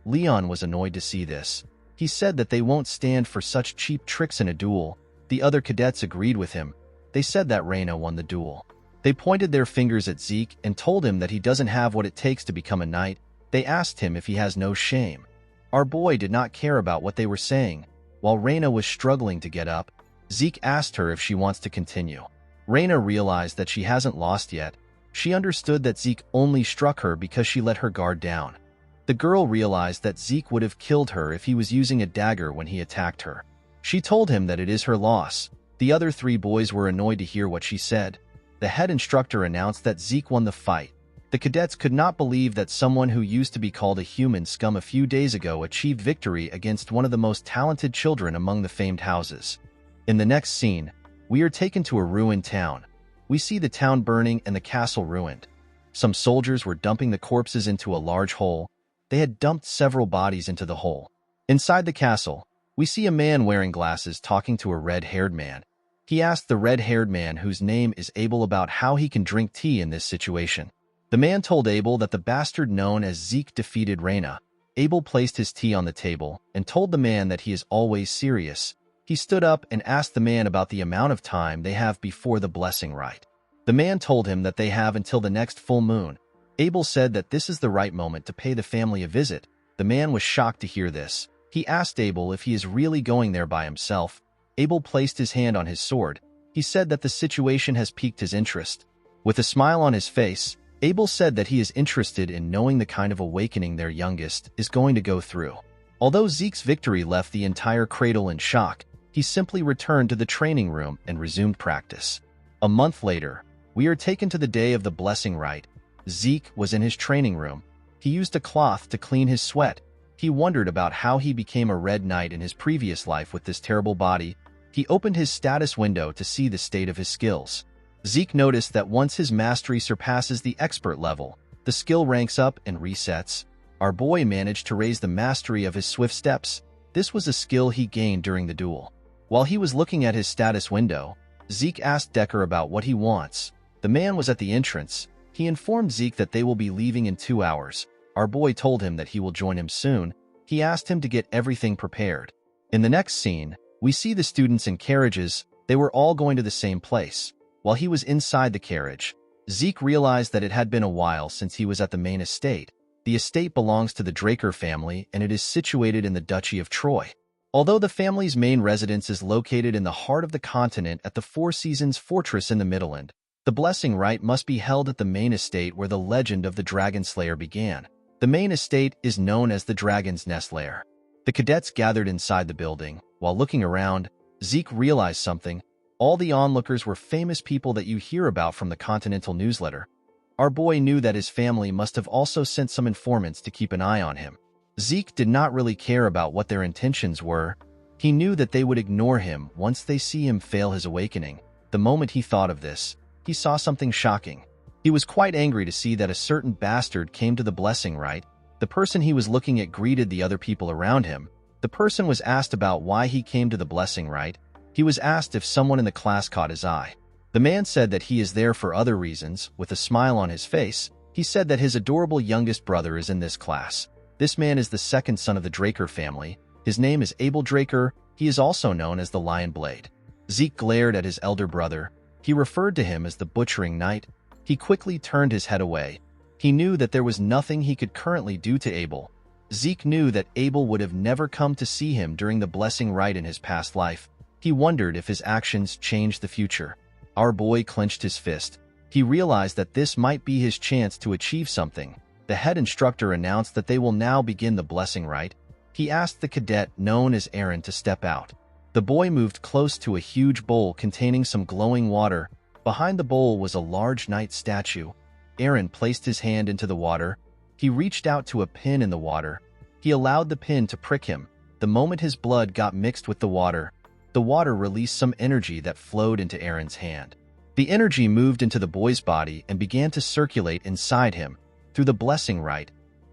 Leon was annoyed to see this. He said that they won't stand for such cheap tricks in a duel. The other cadets agreed with him. They said that Reina won the duel. They pointed their fingers at Zeke and told him that he doesn't have what it takes to become a knight. They asked him if he has no shame. Our boy did not care about what they were saying. While Reina was struggling to get up, Zeke asked her if she wants to continue. Reina realized that she hasn't lost yet. She understood that Zeke only struck her because she let her guard down. The girl realized that Zeke would have killed her if he was using a dagger when he attacked her. She told him that it is her loss. The other 3 boys were annoyed to hear what she said. The head instructor announced that Zeke won the fight. The cadets could not believe that someone who used to be called a human scum a few days ago achieved victory against one of the most talented children among the famed houses. In the next scene, we are taken to a ruined town. We see the town burning and the castle ruined. Some soldiers were dumping the corpses into a large hole. They had dumped several bodies into the hole. Inside the castle, we see a man wearing glasses talking to a red-haired man. He asked the red-haired man, whose name is Abel, about how he can drink tea in this situation. The man told Abel that the bastard known as Zeke defeated Reina. Abel placed his tea on the table and told the man that he is always serious. He stood up and asked the man about the amount of time they have before the blessing rite. The man told him that they have until the next full moon. Abel said that this is the right moment to pay the family a visit. The man was shocked to hear this. He asked Abel if he is really going there by himself. Abel placed his hand on his sword. He said that the situation has piqued his interest. With a smile on his face, Abel said that he is interested in knowing the kind of awakening their youngest is going to go through. Although Zeke's victory left the entire cradle in shock, he simply returned to the training room and resumed practice. A month later, we are taken to the day of the blessing rite. Zeke was in his training room. He used a cloth to clean his sweat. He wondered about how he became a red knight in his previous life with this terrible body. He opened his status window to see the state of his skills. Zeke noticed that once his mastery surpasses the expert level, the skill ranks up and resets. Our boy managed to raise the mastery of his swift steps. This was a skill he gained during the duel. While he was looking at his status window, Zeke asked Decker about what he wants. The man was at the entrance. He informed Zeke that they will be leaving in 2 hours. Our boy told him that he will join him soon. He asked him to get everything prepared. In the next scene, we see the students in carriages. They were all going to the same place. While he was inside the carriage, Zeke realized that it had been a while since he was at the main estate. The estate belongs to the Draker family, and it is situated in the Duchy of Troy. Although the family's main residence is located in the heart of the continent at the Four Seasons Fortress in the Midland, the blessing rite must be held at the main estate where the legend of the Dragon Slayer began. The main estate is known as the Dragon's Nest Lair. The cadets gathered inside the building. While looking around, Zeke realized something. All the onlookers were famous people that you hear about from the Continental newsletter. Our boy knew that his family must have also sent some informants to keep an eye on him. Zeke did not really care about what their intentions were. He knew that they would ignore him once they see him fail his awakening. The moment he thought of this, he saw something shocking. He was quite angry to see that a certain bastard came to the blessing rite. The person he was looking at greeted the other people around him. The person was asked about why he came to the blessing rite. He was asked if someone in the class caught his eye. The man said that he is there for other reasons. With a smile on his face, he said that his adorable youngest brother is in this class. This man is the second son of the Draker family. His name is Abel Draker. He is also known as the Lion Blade. Zeke glared at his elder brother. He referred to him as the Butchering Knight. He quickly turned his head away. He knew that there was nothing he could currently do to Abel. Zeke knew that Abel would have never come to see him during the blessing rite in his past life. He wondered if his actions changed the future. Our boy clenched his fist. He realized that this might be his chance to achieve something. The head instructor announced that they will now begin the blessing rite. He asked the cadet known as Aaron to step out. The boy moved close to a huge bowl containing some glowing water. Behind the bowl was a large knight statue. Aaron placed his hand into the water. He reached out to a pin in the water. He allowed the pin to prick him. The moment his blood got mixed with the water, the water released some energy that flowed into Aaron's hand. The energy moved into the boy's body and began to circulate inside him. Through the blessing rite,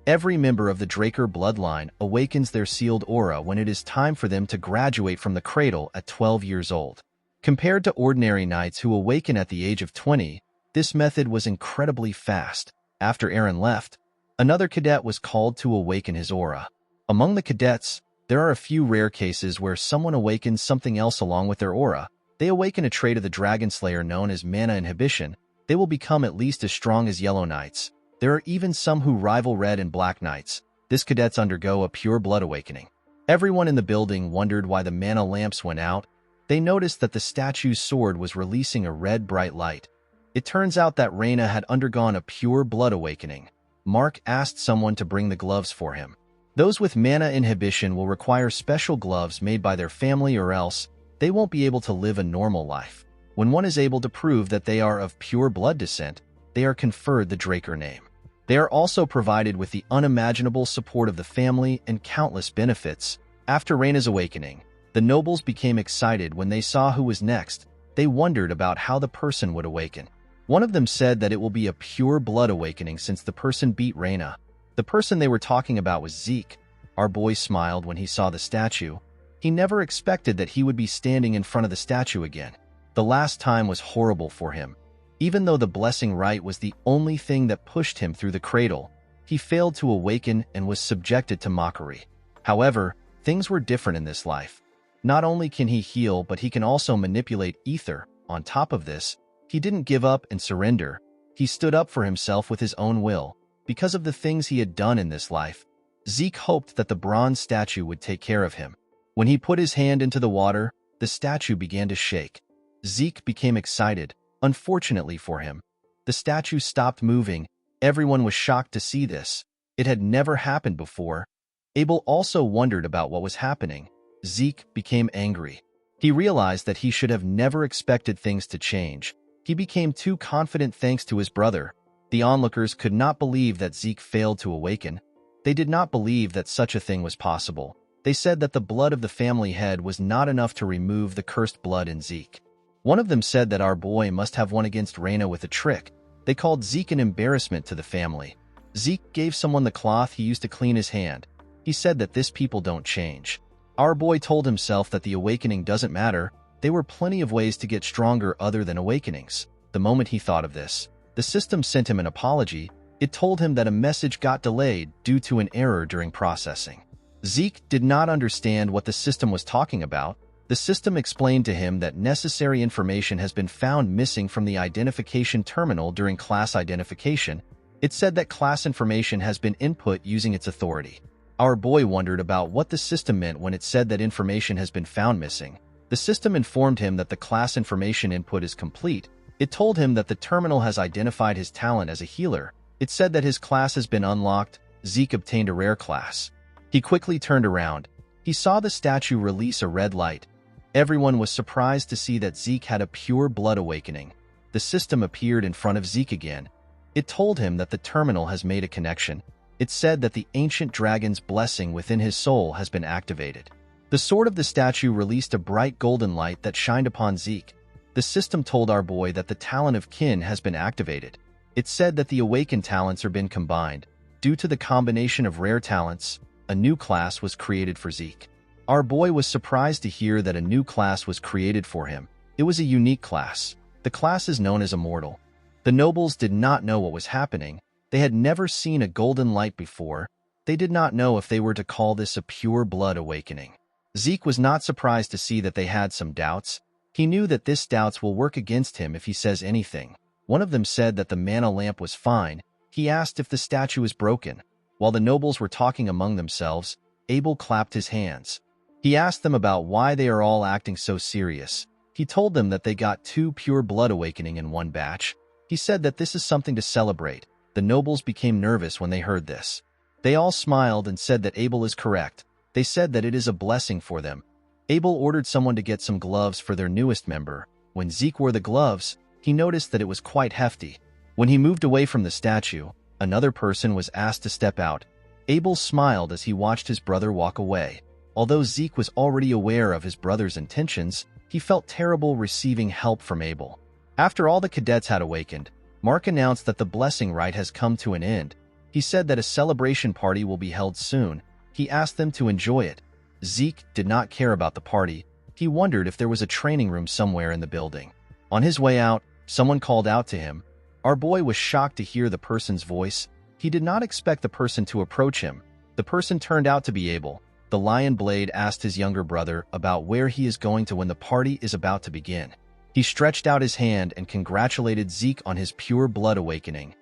every member of the Draker bloodline awakens their sealed aura when it is time for them to graduate from the cradle at 12 years old. Compared to ordinary knights who awaken at the age of 20, this method was incredibly fast. After Aaron left, another cadet was called to awaken his aura. Among the cadets, there are a few rare cases where someone awakens something else along with their aura. They awaken a trait of the Dragon Slayer known as mana inhibition. They will become at least as strong as Yellow Knights. There are even some who rival Red and Black Knights. These cadets undergo a pure blood awakening. Everyone in the building wondered why the mana lamps went out. They noticed that the statue's sword was releasing a red bright light. It turns out that Reina had undergone a pure blood awakening. Mark asked someone to bring the gloves for him. Those with mana inhibition will require special gloves made by their family, or else they won't be able to live a normal life. When one is able to prove that they are of pure blood descent, they are conferred the Draker name. They are also provided with the unimaginable support of the family and countless benefits. After Reina's awakening, the nobles became excited when they saw who was next. They wondered about how the person would awaken. One of them said that it will be a pure blood awakening since the person beat Reina. The person they were talking about was Zeke. Our boy smiled when he saw the statue. He never expected that he would be standing in front of the statue again. The last time was horrible for him. Even though the blessing rite was the only thing that pushed him through the cradle, he failed to awaken and was subjected to mockery. However, things were different in this life. Not only can he heal, but he can also manipulate ether. On top of this, he didn't give up and surrender. He stood up for himself with his own will. Because of the things he had done in this life, Zeke hoped that the bronze statue would take care of him. When he put his hand into the water, the statue began to shake. Zeke became excited. Unfortunately for him, the statue stopped moving. Everyone was shocked to see this. It had never happened before. Abel also wondered about what was happening. Zeke became angry. He realized that he should have never expected things to change. He became too confident thanks to his brother. The onlookers could not believe that Zeke failed to awaken. They did not believe that such a thing was possible. They said that the blood of the family head was not enough to remove the cursed blood in Zeke. One of them said that our boy must have won against Reina with a trick. They called Zeke an embarrassment to the family. Zeke gave someone the cloth he used to clean his hand. He said that this people don't change. Our boy told himself that the awakening doesn't matter. There were plenty of ways to get stronger other than awakenings. The moment he thought of this, the system sent him an apology. It told him that a message got delayed due to an error during processing. Zeke did not understand what the system was talking about. The system explained to him that necessary information has been found missing from the identification terminal during class identification. It said that class information has been input using its authority. Our boy wondered about what the system meant when it said that information has been found missing. The system informed him that the class information input is complete. It told him that the terminal has identified his talent as a healer. It said that his class has been unlocked. Zeke obtained a rare class. He quickly turned around. He saw the statue release a red light. Everyone was surprised to see that Zeke had a pure blood awakening. The system appeared in front of Zeke again. It told him that the terminal has made a connection. It said that the ancient dragon's blessing within his soul has been activated. The sword of the statue released a bright golden light that shined upon Zeke. The system told our boy that the talent of kin has been activated. It said that the awakened talents are been combined. Due to the combination of rare talents, a new class was created for Zeke. Our boy was surprised to hear that a new class was created for him. It was a unique class. The class is known as Immortal. The nobles did not know what was happening. They had never seen a golden light before. They did not know if they were to call this a pure blood awakening. Zeke was not surprised to see that they had some doubts. He knew that this doubts will work against him if he says anything. One of them said that the mana lamp was fine. He asked if the statue is broken. While the nobles were talking among themselves, Abel clapped his hands. He asked them about why they are all acting so serious. He told them that they got 2 pure blood awakening in one batch. He said that this is something to celebrate. The nobles became nervous when they heard this. They all smiled and said that Abel is correct. They said that it is a blessing for them. Abel ordered someone to get some gloves for their newest member. When Zeke wore the gloves, he noticed that it was quite hefty. When he moved away from the statue, another person was asked to step out. Abel smiled as he watched his brother walk away. Although Zeke was already aware of his brother's intentions, he felt terrible receiving help from Abel. After all the cadets had awakened, Mark announced that the blessing rite has come to an end. He said that a celebration party will be held soon. He asked them to enjoy it. Zeke did not care about the party. He wondered if there was a training room somewhere in the building. On his way out, someone called out to him. Our boy was shocked to hear the person's voice. He did not expect the person to approach him. The person turned out to be Abel. The Lion Blade asked his younger brother about where he is going to when the party is about to begin. He stretched out his hand and congratulated Zeke on his pure blood awakening.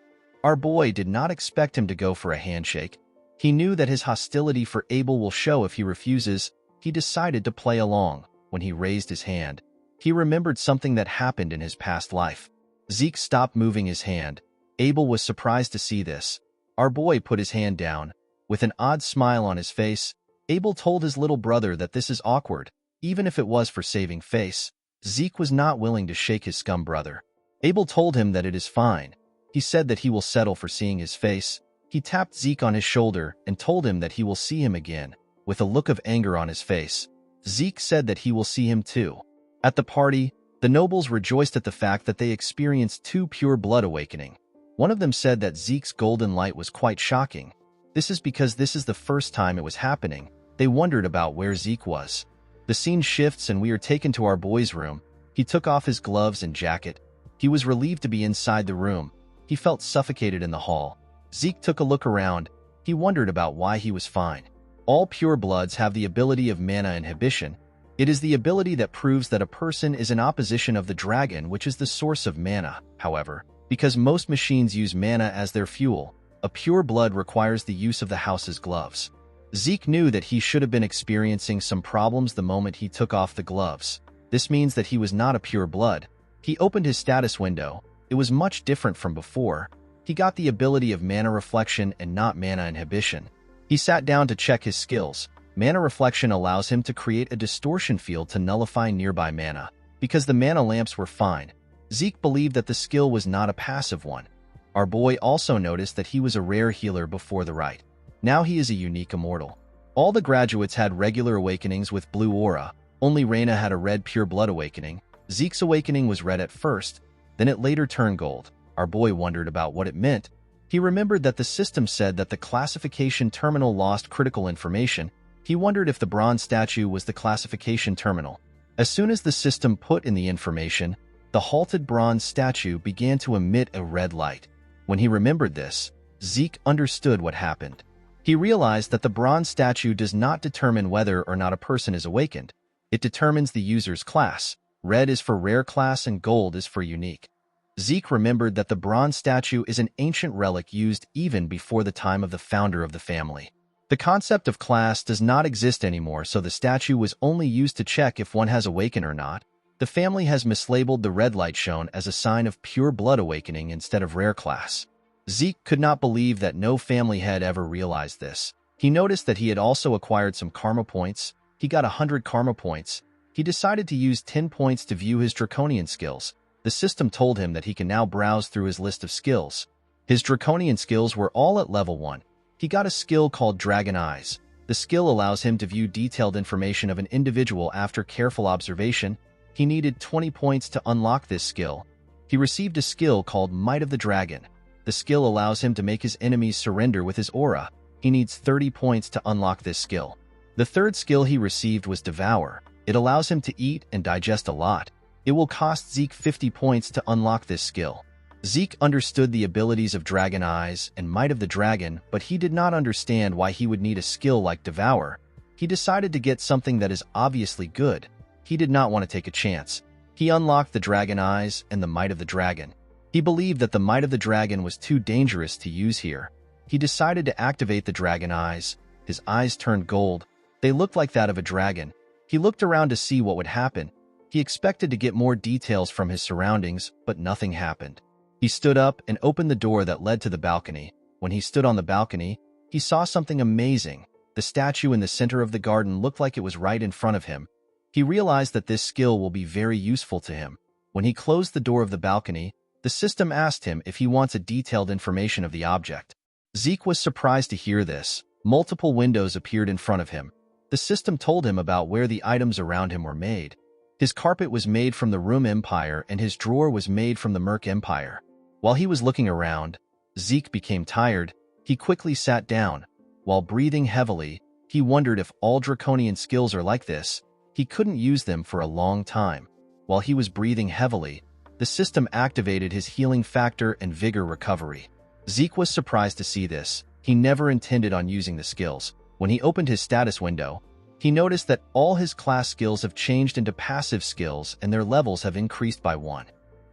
Our boy did not expect him to go for a handshake. He knew that his hostility for Abel will show if he refuses. He decided to play along. When he raised his hand, he remembered something that happened in his past life. Zeke stopped moving his hand. Abel was surprised to see this. Our boy put his hand down. With an odd smile on his face, Abel told his little brother that this is awkward, even if it was for saving face. Zeke was not willing to shake his scum brother. Abel told him that it is fine. He said that he will settle for seeing his face. He tapped Zeke on his shoulder and told him that he will see him again, with a look of anger on his face. Zeke said that he will see him too. At the party, the nobles rejoiced at the fact that they experienced two pure blood awakening. One of them said that Zeke's golden light was quite shocking. This is because this is the first time it was happening. They wondered about where Zeke was. The scene shifts and we are taken to our boy's room. He took off his gloves and jacket. He was relieved to be inside the room. He felt suffocated in the hall. Zeke took a look around. He wondered about why he was fine. All pure bloods have the ability of mana inhibition. It is the ability that proves that a person is in opposition of the dragon, which is the source of mana. However, because most machines use mana as their fuel, a pure blood requires the use of the house's gloves. Zeke knew that he should have been experiencing some problems the moment he took off the gloves. This means that he was not a pure blood. He opened his status window. It was much different from before. He got the ability of mana reflection and not mana inhibition. He sat down to check his skills. Mana reflection allows him to create a distortion field to nullify nearby mana. Because the mana lamps were fine, Zeke believed that the skill was not a passive one. Our boy also noticed that he was a rare healer before the rite. Now he is a unique immortal. All the graduates had regular awakenings with blue aura. Only Reina had a red pure blood awakening. Zeke's awakening was red at first, then it later turned gold. Our boy wondered about what it meant. He remembered that the system said that the classification terminal lost critical information. He wondered if the bronze statue was the classification terminal. As soon as the system put in the information, the halted bronze statue began to emit a red light. When he remembered this, Zeke understood what happened. He realized that the bronze statue does not determine whether or not a person is awakened. It determines the user's class. Red is for rare class and gold is for unique. Zeke remembered that the bronze statue is an ancient relic used even before the time of the founder of the family. The concept of class does not exist anymore, so the statue was only used to check if one has awakened or not. The family has mislabeled the red light shown as a sign of pure blood awakening instead of rare class. Zeke could not believe that no family had ever realized this. He noticed that he had also acquired some karma points. He got 100 karma points. He decided to use 10 points to view his draconian skills. The system told him that he can now browse through his list of skills. His draconian skills were all at level 1. He got a skill called Dragon Eyes. The skill allows him to view detailed information of an individual after careful observation. He needed 20 points to unlock this skill. He received a skill called Might of the Dragon. The skill allows him to make his enemies surrender with his aura. He needs 30 points to unlock this skill. The third skill he received was Devour. It allows him to eat and digest a lot. It will cost Zeke 50 points to unlock this skill. Zeke understood the abilities of Dragon Eyes and Might of the Dragon, but he did not understand why he would need a skill like Devour. He decided to get something that is obviously good. He did not want to take a chance. He unlocked the Dragon Eyes and the Might of the Dragon. He believed that the Might of the Dragon was too dangerous to use here. He decided to activate the Dragon Eyes. His eyes turned gold. They looked like that of a dragon. He looked around to see what would happen. He expected to get more details from his surroundings, but nothing happened. He stood up and opened the door that led to the balcony. When he stood on the balcony, he saw something amazing. The statue in the center of the garden looked like it was right in front of him. He realized that this skill will be very useful to him. When he closed the door of the balcony, the system asked him if he wants a detailed information of the object. Zeke was surprised to hear this. Multiple windows appeared in front of him. The system told him about where the items around him were made. His carpet was made from the Room Empire and his drawer was made from the Merc Empire. While he was looking around, Zeke became tired. He quickly sat down. While breathing heavily, he wondered if all draconian skills are like this. He couldn't use them for a long time. While he was breathing heavily, the system activated his healing factor and vigor recovery. Zeke was surprised to see this. He never intended on using the skills. When he opened his status window, he noticed that all his class skills have changed into passive skills and their levels have increased by 1.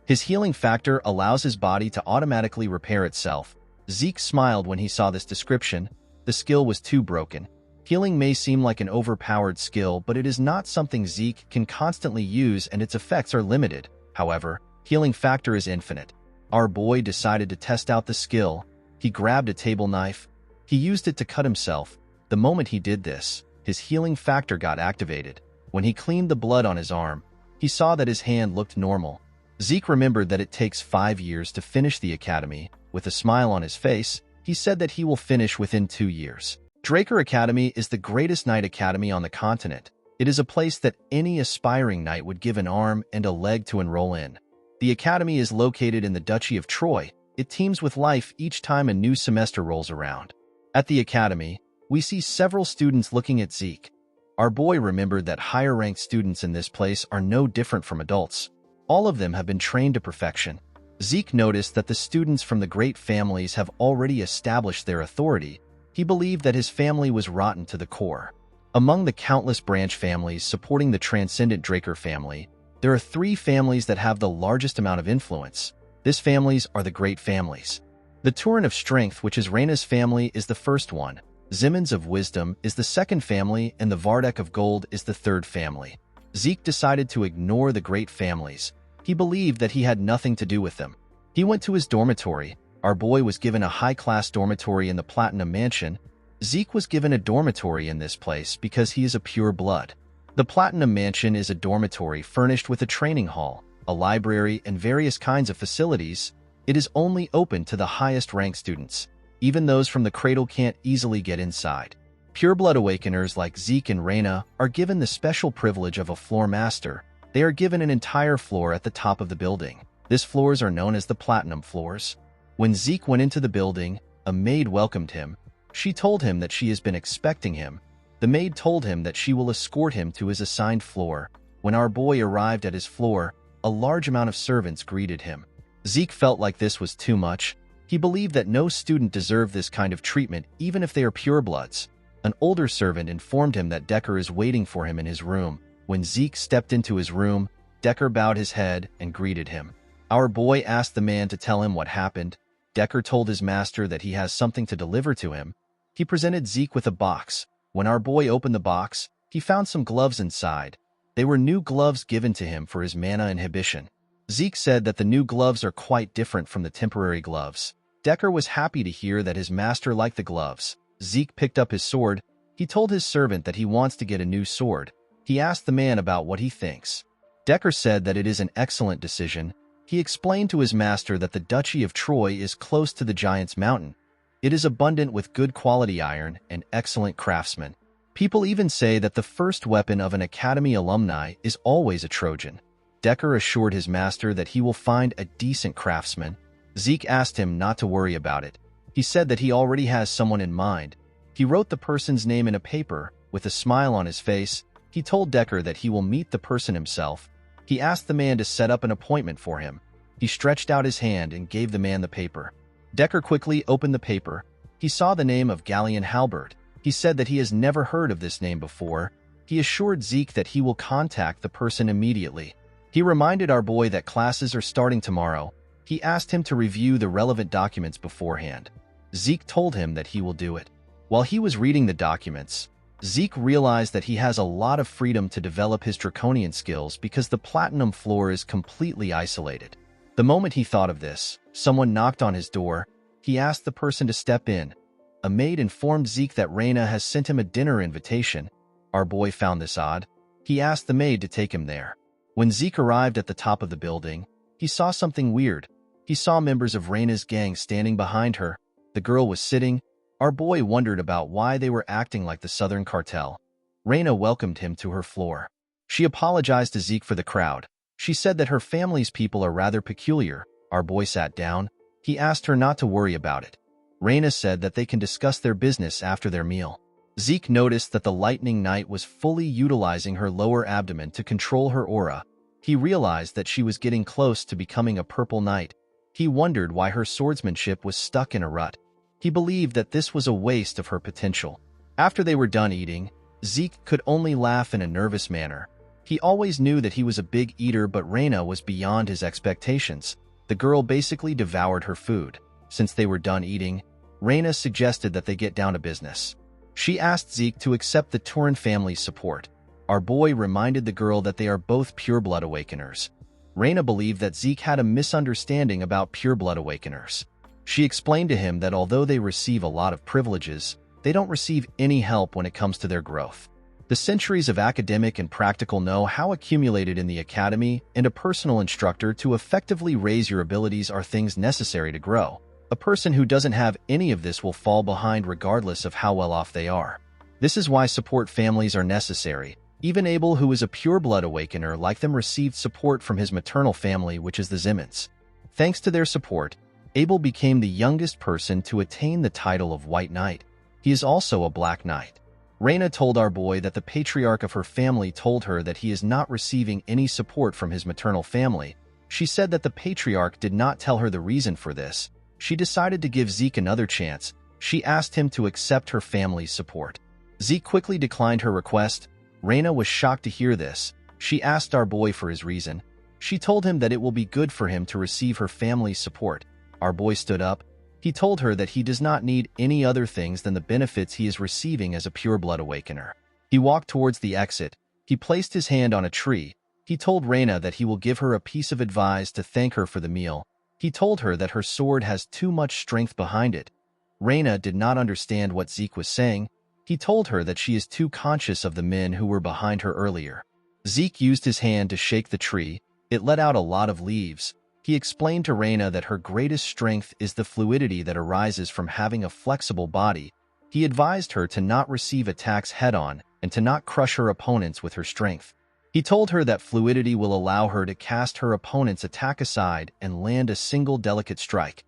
His healing factor allows his body to automatically repair itself. Zeke smiled when he saw this description. The skill was too broken. Healing may seem like an overpowered skill, but it is not something Zeke can constantly use and its effects are limited. However, healing factor is infinite. Our boy decided to test out the skill. He grabbed a table knife. He used it to cut himself. The moment he did this, his healing factor got activated. When he cleaned the blood on his arm, he saw that his hand looked normal. Zeke remembered that it takes 5 years to finish the academy. With a smile on his face, he said that he will finish within 2 years. Draker Academy is the greatest knight academy on the continent. It is a place that any aspiring knight would give an arm and a leg to enroll in. The academy is located in the Duchy of Troy. It teems with life each time a new semester rolls around. At the academy, we see several students looking at Zeke. Our boy remembered that higher-ranked students in this place are no different from adults. All of them have been trained to perfection. Zeke noticed that the students from the great families have already established their authority. He believed that his family was rotten to the core. Among the countless branch families supporting the transcendent Draker family, there are 3 families that have the largest amount of influence. These families are the great families. The Turin of Strength, which is Reyna's family, is the first one. Zimmons of Wisdom is the second family, and the Vardek of Gold is the third family. Zeke decided to ignore the great families. He believed that he had nothing to do with them. He went to his dormitory. Our boy was given a high-class dormitory in the Platinum Mansion. Zeke was given a dormitory in this place because he is a pure blood. The Platinum Mansion is a dormitory furnished with a training hall, a library, and various kinds of facilities. It is only open to the highest-ranked students. Even those from the cradle can't easily get inside. Pure-blood awakeners like Zeke and Reyna are given the special privilege of a floor master. They are given an entire floor at the top of the building. These floors are known as the Platinum Floors. When Zeke went into the building, a maid welcomed him. She told him that she has been expecting him. The maid told him that she will escort him to his assigned floor. When our boy arrived at his floor, a large amount of servants greeted him. Zeke felt like this was too much. He believed that no student deserved this kind of treatment, even if they are purebloods. An older servant informed him that Decker is waiting for him in his room. When Zeke stepped into his room, Decker bowed his head and greeted him. Our boy asked the man to tell him what happened. Decker told his master that he has something to deliver to him. He presented Zeke with a box. When our boy opened the box, he found some gloves inside. They were new gloves given to him for his mana inhibition. Zeke said that the new gloves are quite different from the temporary gloves. Decker was happy to hear that his master liked the gloves. Zeke picked up his sword. He told his servant that he wants to get a new sword. He asked the man about what he thinks. Decker said that it is an excellent decision. He explained to his master that the Duchy of Troy is close to the Giant's Mountain. It is abundant with good quality iron and excellent craftsmen. People even say that the first weapon of an academy alumni is always a Trojan. Decker assured his master that he will find a decent craftsman. Zeke asked him not to worry about it. He said that he already has someone in mind. He wrote the person's name in a paper. With a smile on his face, he told Decker that he will meet the person himself. He asked the man to set up an appointment for him. He stretched out his hand and gave the man the paper. Decker quickly opened the paper. He saw the name of Galleon Halberd. He said that he has never heard of this name before. He assured Zeke that he will contact the person immediately. He reminded our boy that classes are starting tomorrow. He asked him to review the relevant documents beforehand. Zeke told him that he will do it. While he was reading the documents, Zeke realized that he has a lot of freedom to develop his draconian skills because the Platinum Floor is completely isolated. The moment he thought of this, someone knocked on his door. He asked the person to step in. A maid informed Zeke that Reyna has sent him a dinner invitation. Our boy found this odd. He asked the maid to take him there. When Zeke arrived at the top of the building, he saw something weird. He saw members of Reyna's gang standing behind her. The girl was sitting. Our boy wondered about why they were acting like the Southern Cartel. Reina welcomed him to her floor. She apologized to Zeke for the crowd. She said that her family's people are rather peculiar. Our boy sat down. He asked her not to worry about it. Reina said that they can discuss their business after their meal. Zeke noticed that the lightning knight was fully utilizing her lower abdomen to control her aura. He realized that she was getting close to becoming a purple knight. He wondered why her swordsmanship was stuck in a rut. He believed that this was a waste of her potential. After they were done eating, Zeke could only laugh in a nervous manner. He always knew that he was a big eater, but Reina was beyond his expectations. The girl basically devoured her food. Since they were done eating, Reina suggested that they get down to business. She asked Zeke to accept the Turin family's support. Our boy reminded the girl that they are both pure-blood awakeners. Reina believed that Zeke had a misunderstanding about pure-blood awakeners. She explained to him that although they receive a lot of privileges, they don't receive any help when it comes to their growth. The centuries of academic and practical know-how accumulated in the academy and a personal instructor to effectively raise your abilities are things necessary to grow. A person who doesn't have any of this will fall behind regardless of how well off they are. This is why support families are necessary. Even Abel, who is a pure-blood awakener like them, received support from his maternal family, which is the Zimmons. Thanks to their support, Abel became the youngest person to attain the title of White Knight. He is also a Black Knight. Reina told our boy that the patriarch of her family told her that he is not receiving any support from his maternal family. She said that the patriarch did not tell her the reason for this. She decided to give Zeke another chance. She asked him to accept her family's support. Zeke quickly declined her request. Reina was shocked to hear this. She asked our boy for his reason. She told him that it will be good for him to receive her family's support. Our boy stood up. He told her that he does not need any other things than the benefits he is receiving as a pure-blood awakener. He walked towards the exit. He placed his hand on a tree. He told Reina that he will give her a piece of advice to thank her for the meal. He told her that her sword has too much strength behind it. Reina did not understand what Zeke was saying. He told her that she is too conscious of the men who were behind her earlier. Zeke used his hand to shake the tree. It let out a lot of leaves. He explained to Reina that her greatest strength is the fluidity that arises from having a flexible body. He advised her to not receive attacks head-on and to not crush her opponents with her strength. He told her that fluidity will allow her to cast her opponent's attack aside and land a single delicate strike.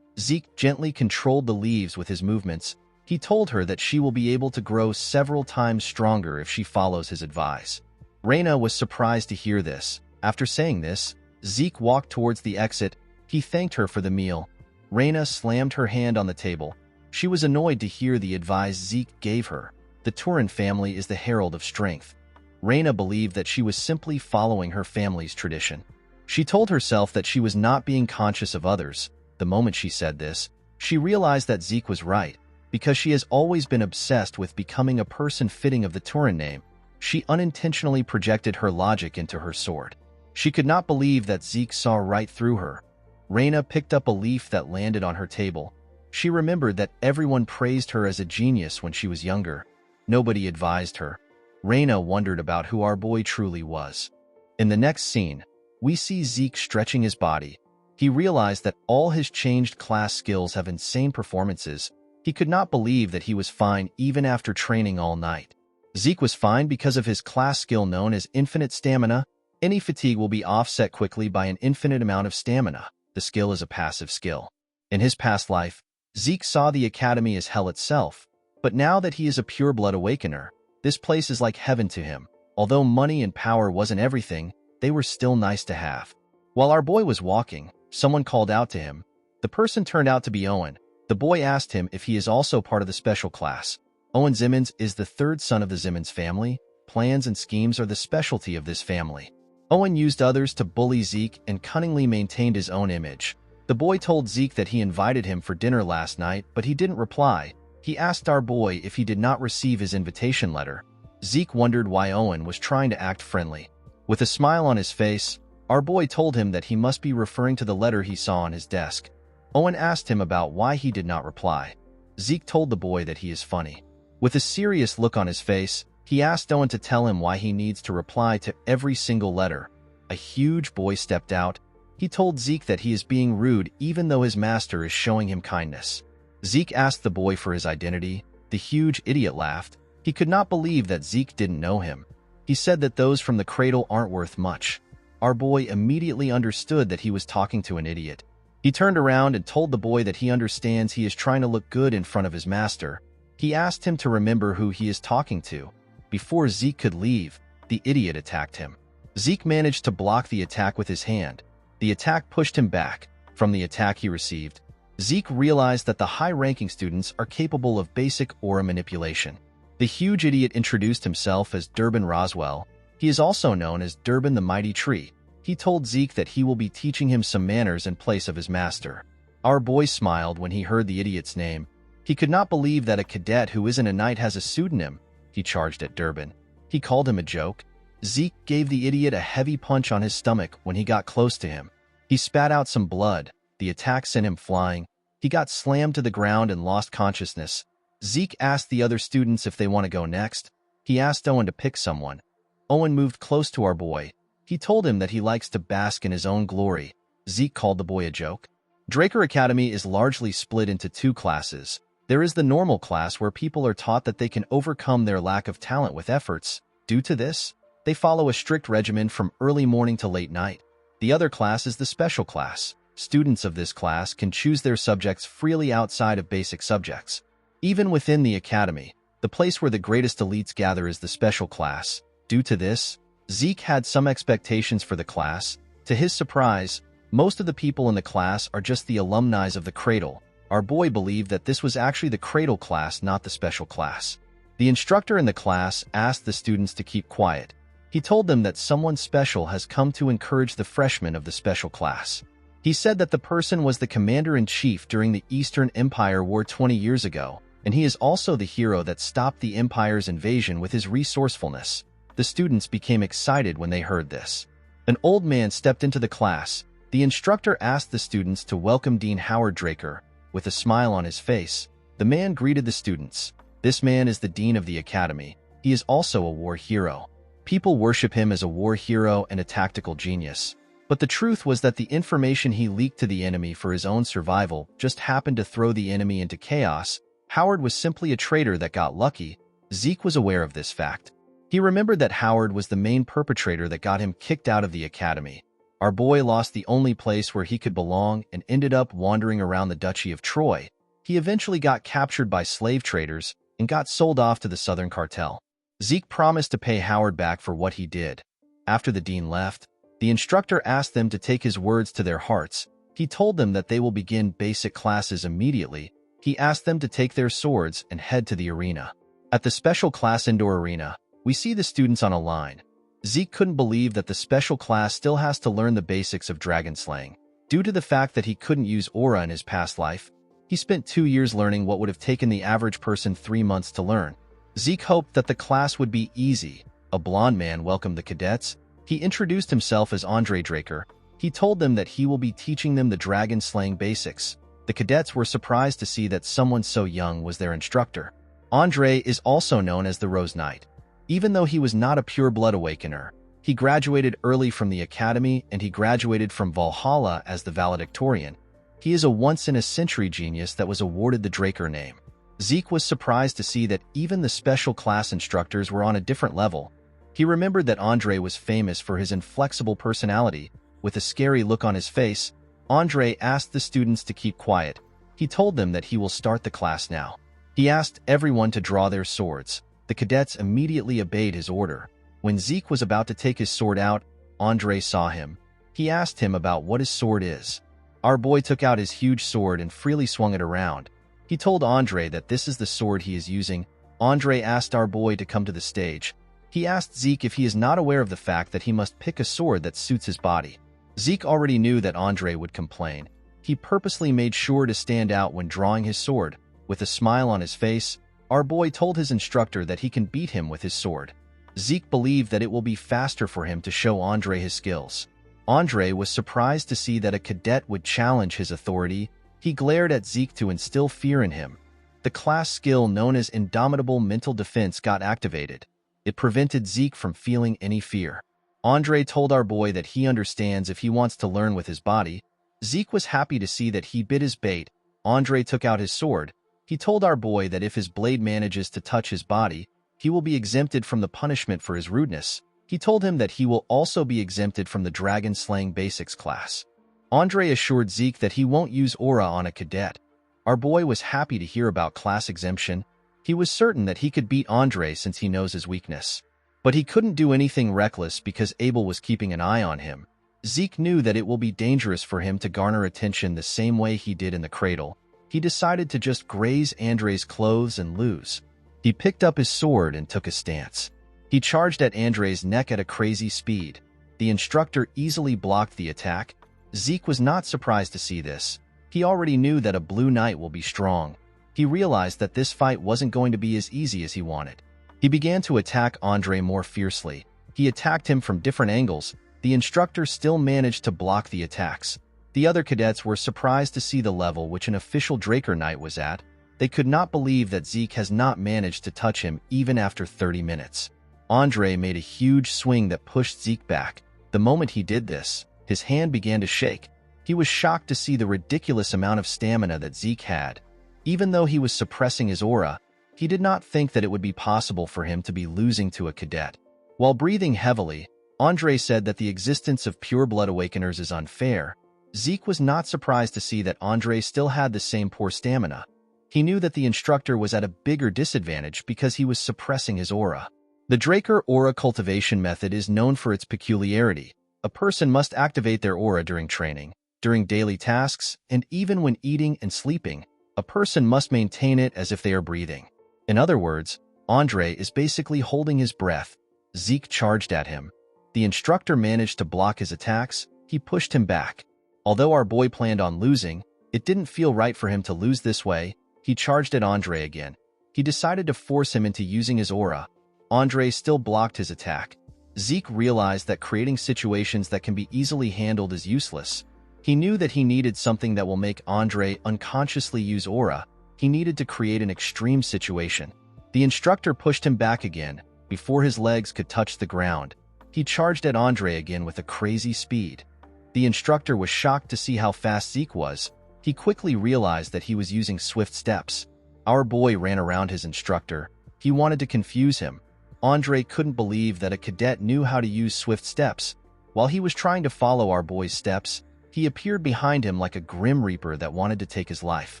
Zeke gently controlled the leaves with his movements. He told her that she will be able to grow several times stronger if she follows his advice. Reina was surprised to hear this. After saying this, Zeke walked towards the exit. He thanked her for the meal. Reina slammed her hand on the table. She was annoyed to hear the advice Zeke gave her. The Turin family is the herald of strength. Reina believed that she was simply following her family's tradition. She told herself that she was not being conscious of others. The moment she said this, she realized that Zeke was right. Because she has always been obsessed with becoming a person fitting of the Turin name, she unintentionally projected her logic into her sword. She could not believe that Zeke saw right through her. Reina picked up a leaf that landed on her table. She remembered that everyone praised her as a genius when she was younger. Nobody advised her. Reina wondered about who our boy truly was. In the next scene, we see Zeke stretching his body. He realized that all his changed class skills have insane performances. He could not believe that he was fine even after training all night. Zeke was fine because of his class skill known as infinite stamina. Any fatigue will be offset quickly by an infinite amount of stamina. The skill is a passive skill. In his past life, Zeke saw the academy as hell itself, but now that he is a pure-blood awakener, this place is like heaven to him. Although money and power wasn't everything, they were still nice to have. While our boy was walking, someone called out to him. The person turned out to be Owen. The boy asked him if he is also part of the special class. Owen Zimmons is the third son of the Zimmons family. Plans and schemes are the specialty of this family. Owen used others to bully Zeke and cunningly maintained his own image. The boy told Zeke that he invited him for dinner last night, but he didn't reply. He asked our boy if he did not receive his invitation letter. Zeke wondered why Owen was trying to act friendly. With a smile on his face, our boy told him that he must be referring to the letter he saw on his desk. Owen asked him about why he did not reply. Zeke told the boy that he is funny. With a serious look on his face, he asked Owen to tell him why he needs to reply to every single letter. A huge boy stepped out. He told Zeke that he is being rude even though his master is showing him kindness. Zeke asked the boy for his identity. The huge idiot laughed. He could not believe that Zeke didn't know him. He said that those from the cradle aren't worth much. Our boy immediately understood that he was talking to an idiot. He turned around and told the boy that he understands he is trying to look good in front of his master. He asked him to remember who he is talking to. Before Zeke could leave, the idiot attacked him. Zeke managed to block the attack with his hand. The attack pushed him back. From the attack he received, Zeke realized that the high-ranking students are capable of basic aura manipulation. The huge idiot introduced himself as Durbin Roswell. He is also known as Durbin the Mighty Tree. He told Zeke that he will be teaching him some manners in place of his master. Our boy smiled when he heard the idiot's name. He could not believe that a cadet who isn't a knight has a pseudonym. He charged at Durbin. He called him a joke. Zeke gave the idiot a heavy punch on his stomach when he got close to him. He spat out some blood. The attack sent him flying. He got slammed to the ground and lost consciousness. Zeke asked the other students if they want to go next. He asked Owen to pick someone. Owen moved close to our boy. He told him that he likes to bask in his own glory. Zeke called the boy a joke. Draker Academy is largely split into two classes. There is the normal class where people are taught that they can overcome their lack of talent with efforts. Due to this, they follow a strict regimen from early morning to late night. The other class is the special class. Students of this class can choose their subjects freely outside of basic subjects. Even within the academy, the place where the greatest elites gather is the special class. Due to this, Zeke had some expectations for the class. To his surprise, most of the people in the class are just the alumni of the cradle. Our boy believed that this was actually the cradle class, not the special class. The instructor in the class asked the students to keep quiet. He told them that someone special has come to encourage the freshmen of the special class. He said that the person was the commander-in-chief during the Eastern Empire War 20 years ago, and he is also the hero that stopped the Empire's invasion with his resourcefulness. The students became excited when they heard this. An old man stepped into the class. The instructor asked the students to welcome Dean Howard Draker. With a smile on his face, the man greeted the students. This man is the dean of the academy. He is also a war hero. People worship him as a war hero and a tactical genius. But the truth was that the information he leaked to the enemy for his own survival just happened to throw the enemy into chaos. Howard was simply a traitor that got lucky. Zeke was aware of this fact. He remembered that Howard was the main perpetrator that got him kicked out of the academy. Our boy lost the only place where he could belong and ended up wandering around the Duchy of Troy. He eventually got captured by slave traders and got sold off to the Southern Cartel. Zeke promised to pay Howard back for what he did. After the dean left, the instructor asked them to take his words to their hearts. He told them that they will begin basic classes immediately. He asked them to take their swords and head to the arena. At the special class indoor arena, we see the students on a line. Zeke couldn't believe that the special class still has to learn the basics of dragon slaying. Due to the fact that he couldn't use aura in his past life, he spent 2 years learning what would have taken the average person 3 months to learn. Zeke hoped that the class would be easy. A blond man welcomed the cadets. He introduced himself as Andre Draker. He told them that he will be teaching them the dragon slaying basics. The cadets were surprised to see that someone so young was their instructor. Andre is also known as the Rose Knight. Even though he was not a pure-blood awakener, he graduated early from the academy and he graduated from Valhalla as the valedictorian. He is a once-in-a-century genius that was awarded the Draker name. Zeke was surprised to see that even the special class instructors were on a different level. He remembered that Andre was famous for his inflexible personality. With a scary look on his face, Andre asked the students to keep quiet. He told them that he will start the class now. He asked everyone to draw their swords. The cadets immediately obeyed his order. When Zeke was about to take his sword out, Andre saw him. He asked him about what his sword is. Our boy took out his huge sword and freely swung it around. He told Andre that this is the sword he is using. Andre asked our boy to come to the stage. He asked Zeke if he is not aware of the fact that he must pick a sword that suits his body. Zeke already knew that Andre would complain. He purposely made sure to stand out when drawing his sword. With a smile on his face, our boy told his instructor that he can beat him with his sword. Zeke believed that it will be faster for him to show Andre his skills. Andre was surprised to see that a cadet would challenge his authority. He glared at Zeke to instill fear in him. The class skill known as Indomitable Mental Defense got activated. It prevented Zeke from feeling any fear. Andre told our boy that he understands if he wants to learn with his body. Zeke was happy to see that he bit his bait. Andre took out his sword. He told our boy that if his blade manages to touch his body, he will be exempted from the punishment for his rudeness. He told him that he will also be exempted from the Dragon Slaying Basics class. Andre assured Zeke that he won't use aura on a cadet. Our boy was happy to hear about class exemption. He was certain that he could beat Andre since he knows his weakness. But he couldn't do anything reckless because Abel was keeping an eye on him. Zeke knew that it will be dangerous for him to garner attention the same way he did in the cradle. He decided to just graze Andre's clothes and lose. He picked up his sword and took a stance. He charged at Andre's neck at a crazy speed. The instructor easily blocked the attack. Zeke was not surprised to see this. He already knew that a blue knight will be strong. He realized that this fight wasn't going to be as easy as he wanted. He began to attack Andre more fiercely. He attacked him from different angles. The instructor still managed to block the attacks. The other cadets were surprised to see the level which an official Draker Knight was at. They could not believe that Zeke has not managed to touch him even after 30 minutes. Andre made a huge swing that pushed Zeke back. The moment he did this, his hand began to shake. He was shocked to see the ridiculous amount of stamina that Zeke had. Even though he was suppressing his aura, he did not think that it would be possible for him to be losing to a cadet. While breathing heavily, Andre said that the existence of pure blood awakeners is unfair. Zeke was not surprised to see that Andre still had the same poor stamina. He knew that the instructor was at a bigger disadvantage because he was suppressing his aura. The Draker aura cultivation method is known for its peculiarity. A person must activate their aura during training, during daily tasks, and even when eating and sleeping. A person must maintain it as if they are breathing. In other words, Andre is basically holding his breath. Zeke charged at him. The instructor managed to block his attacks. He pushed him back. Although our boy planned on losing, it didn't feel right for him to lose this way. He charged at Andre again. He decided to force him into using his aura. Andre still blocked his attack. Zeke realized that creating situations that can be easily handled is useless. He knew that he needed something that will make Andre unconsciously use aura. He needed to create an extreme situation. The instructor pushed him back again. Before his legs could touch the ground, he charged at Andre again with a crazy speed. The instructor was shocked to see how fast Zeke was. He quickly realized that he was using swift steps. Our boy ran around his instructor. He wanted to confuse him. Andre couldn't believe that a cadet knew how to use swift steps. While he was trying to follow our boy's steps, he appeared behind him like a grim reaper that wanted to take his life.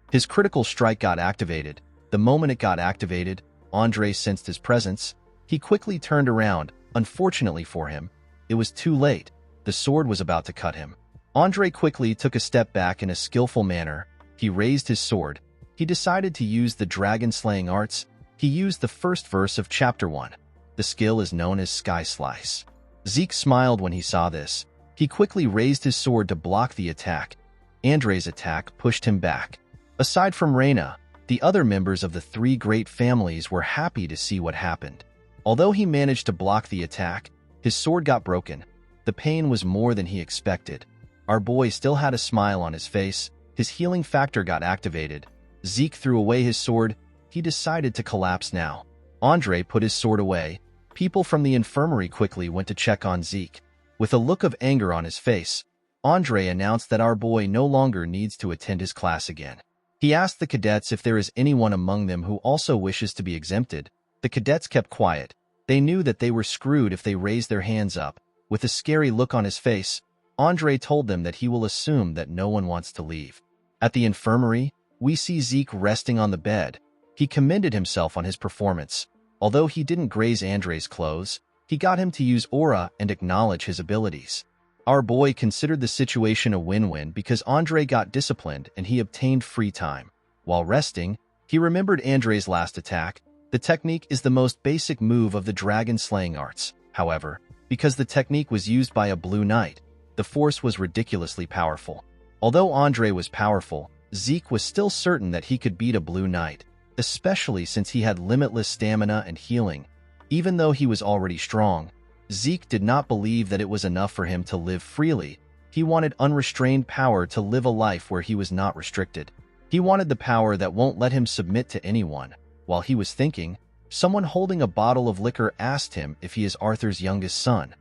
His critical strike got activated. The moment it got activated, Andre sensed his presence. He quickly turned around. Unfortunately for him, it was too late. The sword was about to cut him. Andre quickly took a step back in a skillful manner. He raised his sword. He decided to use the dragon-slaying arts. He used the first verse of Chapter 1. The skill is known as Sky Slice. Zeke smiled when he saw this. He quickly raised his sword to block the attack. Andre's attack pushed him back. Aside from Reina, the other members of the three great families were happy to see what happened. Although he managed to block the attack, his sword got broken. The pain was more than he expected. Our boy still had a smile on his face. His healing factor got activated. Zeke threw away his sword. He decided to collapse now. Andre put his sword away. People from the infirmary quickly went to check on Zeke. With a look of anger on his face, Andre announced that our boy no longer needs to attend his class again. He asked the cadets if there is anyone among them who also wishes to be exempted. The cadets kept quiet. They knew that they were screwed if they raised their hands up. With a scary look on his face, Andre told them that he will assume that no one wants to leave. At the infirmary, we see Zeke resting on the bed. He commended himself on his performance. Although he didn't graze Andre's clothes, he got him to use aura and acknowledge his abilities. Our boy considered the situation a win-win because Andre got disciplined and he obtained free time. While resting, he remembered Andre's last attack. The technique is the most basic move of the dragon-slaying arts. However, because the technique was used by a blue knight, the force was ridiculously powerful. Although Andre was powerful, Zeke was still certain that he could beat a blue knight, especially since he had limitless stamina and healing. Even though he was already strong, Zeke did not believe that it was enough for him to live freely. He wanted unrestrained power to live a life where he was not restricted. He wanted the power that won't let him submit to anyone. While he was thinking, someone holding a bottle of liquor asked him if he is Arthur's youngest son.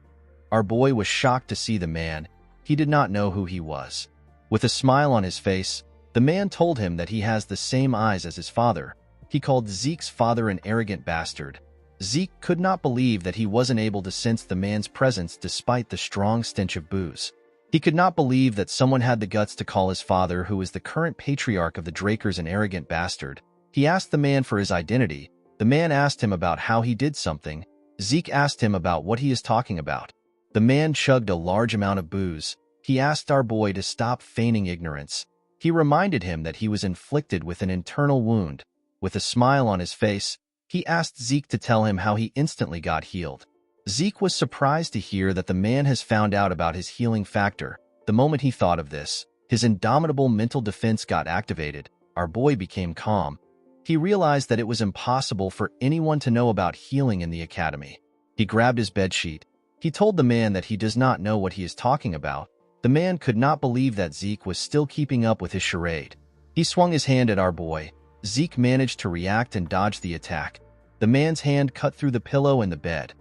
Our boy was shocked to see the man. He did not know who he was. With a smile on his face, the man told him that he has the same eyes as his father. He called Zeke's father an arrogant bastard. Zeke could not believe that he wasn't able to sense the man's presence despite the strong stench of booze. He could not believe that someone had the guts to call his father, who is the current patriarch of the Drakers, an arrogant bastard. He asked the man for his identity. The man asked him about how he did something. Zeke asked him about what he is talking about. The man chugged a large amount of booze. He asked our boy to stop feigning ignorance. He reminded him that he was inflicted with an internal wound. With a smile on his face, he asked Zeke to tell him how he instantly got healed. Zeke was surprised to hear that the man has found out about his healing factor. The moment he thought of this, his indomitable mental defense got activated. Our boy became calm. He realized that it was impossible for anyone to know about healing in the academy. He grabbed his bedsheet. He told the man that he does not know what he is talking about. The man could not believe that Zeke was still keeping up with his charade. He swung his hand at our boy. Zeke managed to react and dodge the attack. The man's hand cut through the pillow and the bed.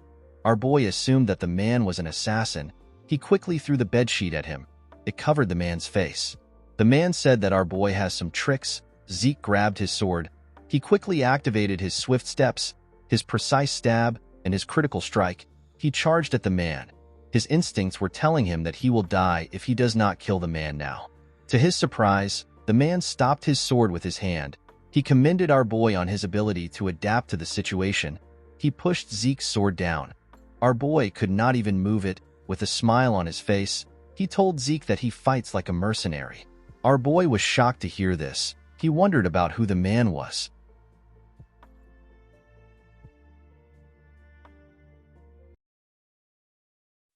Our boy assumed that the man was an assassin. He quickly threw the bedsheet at him. It covered the man's face. The man said that our boy has some tricks. Zeke grabbed his sword. He quickly activated his swift steps, his precise stab, and his critical strike. He charged at the man. His instincts were telling him that he will die if he does not kill the man now. To his surprise, the man stopped his sword with his hand. He commended our boy on his ability to adapt to the situation. He pushed Zeke's sword down. Our boy could not even move it. With a smile on his face, he told Zeke that he fights like a mercenary. Our boy was shocked to hear this. He wondered about who the man was.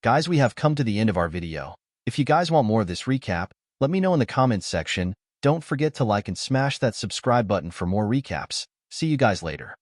Guys, we have come to the end of our video. If you guys want more of this recap, let me know in the comments section. Don't forget to like and smash that subscribe button for more recaps. See you guys later.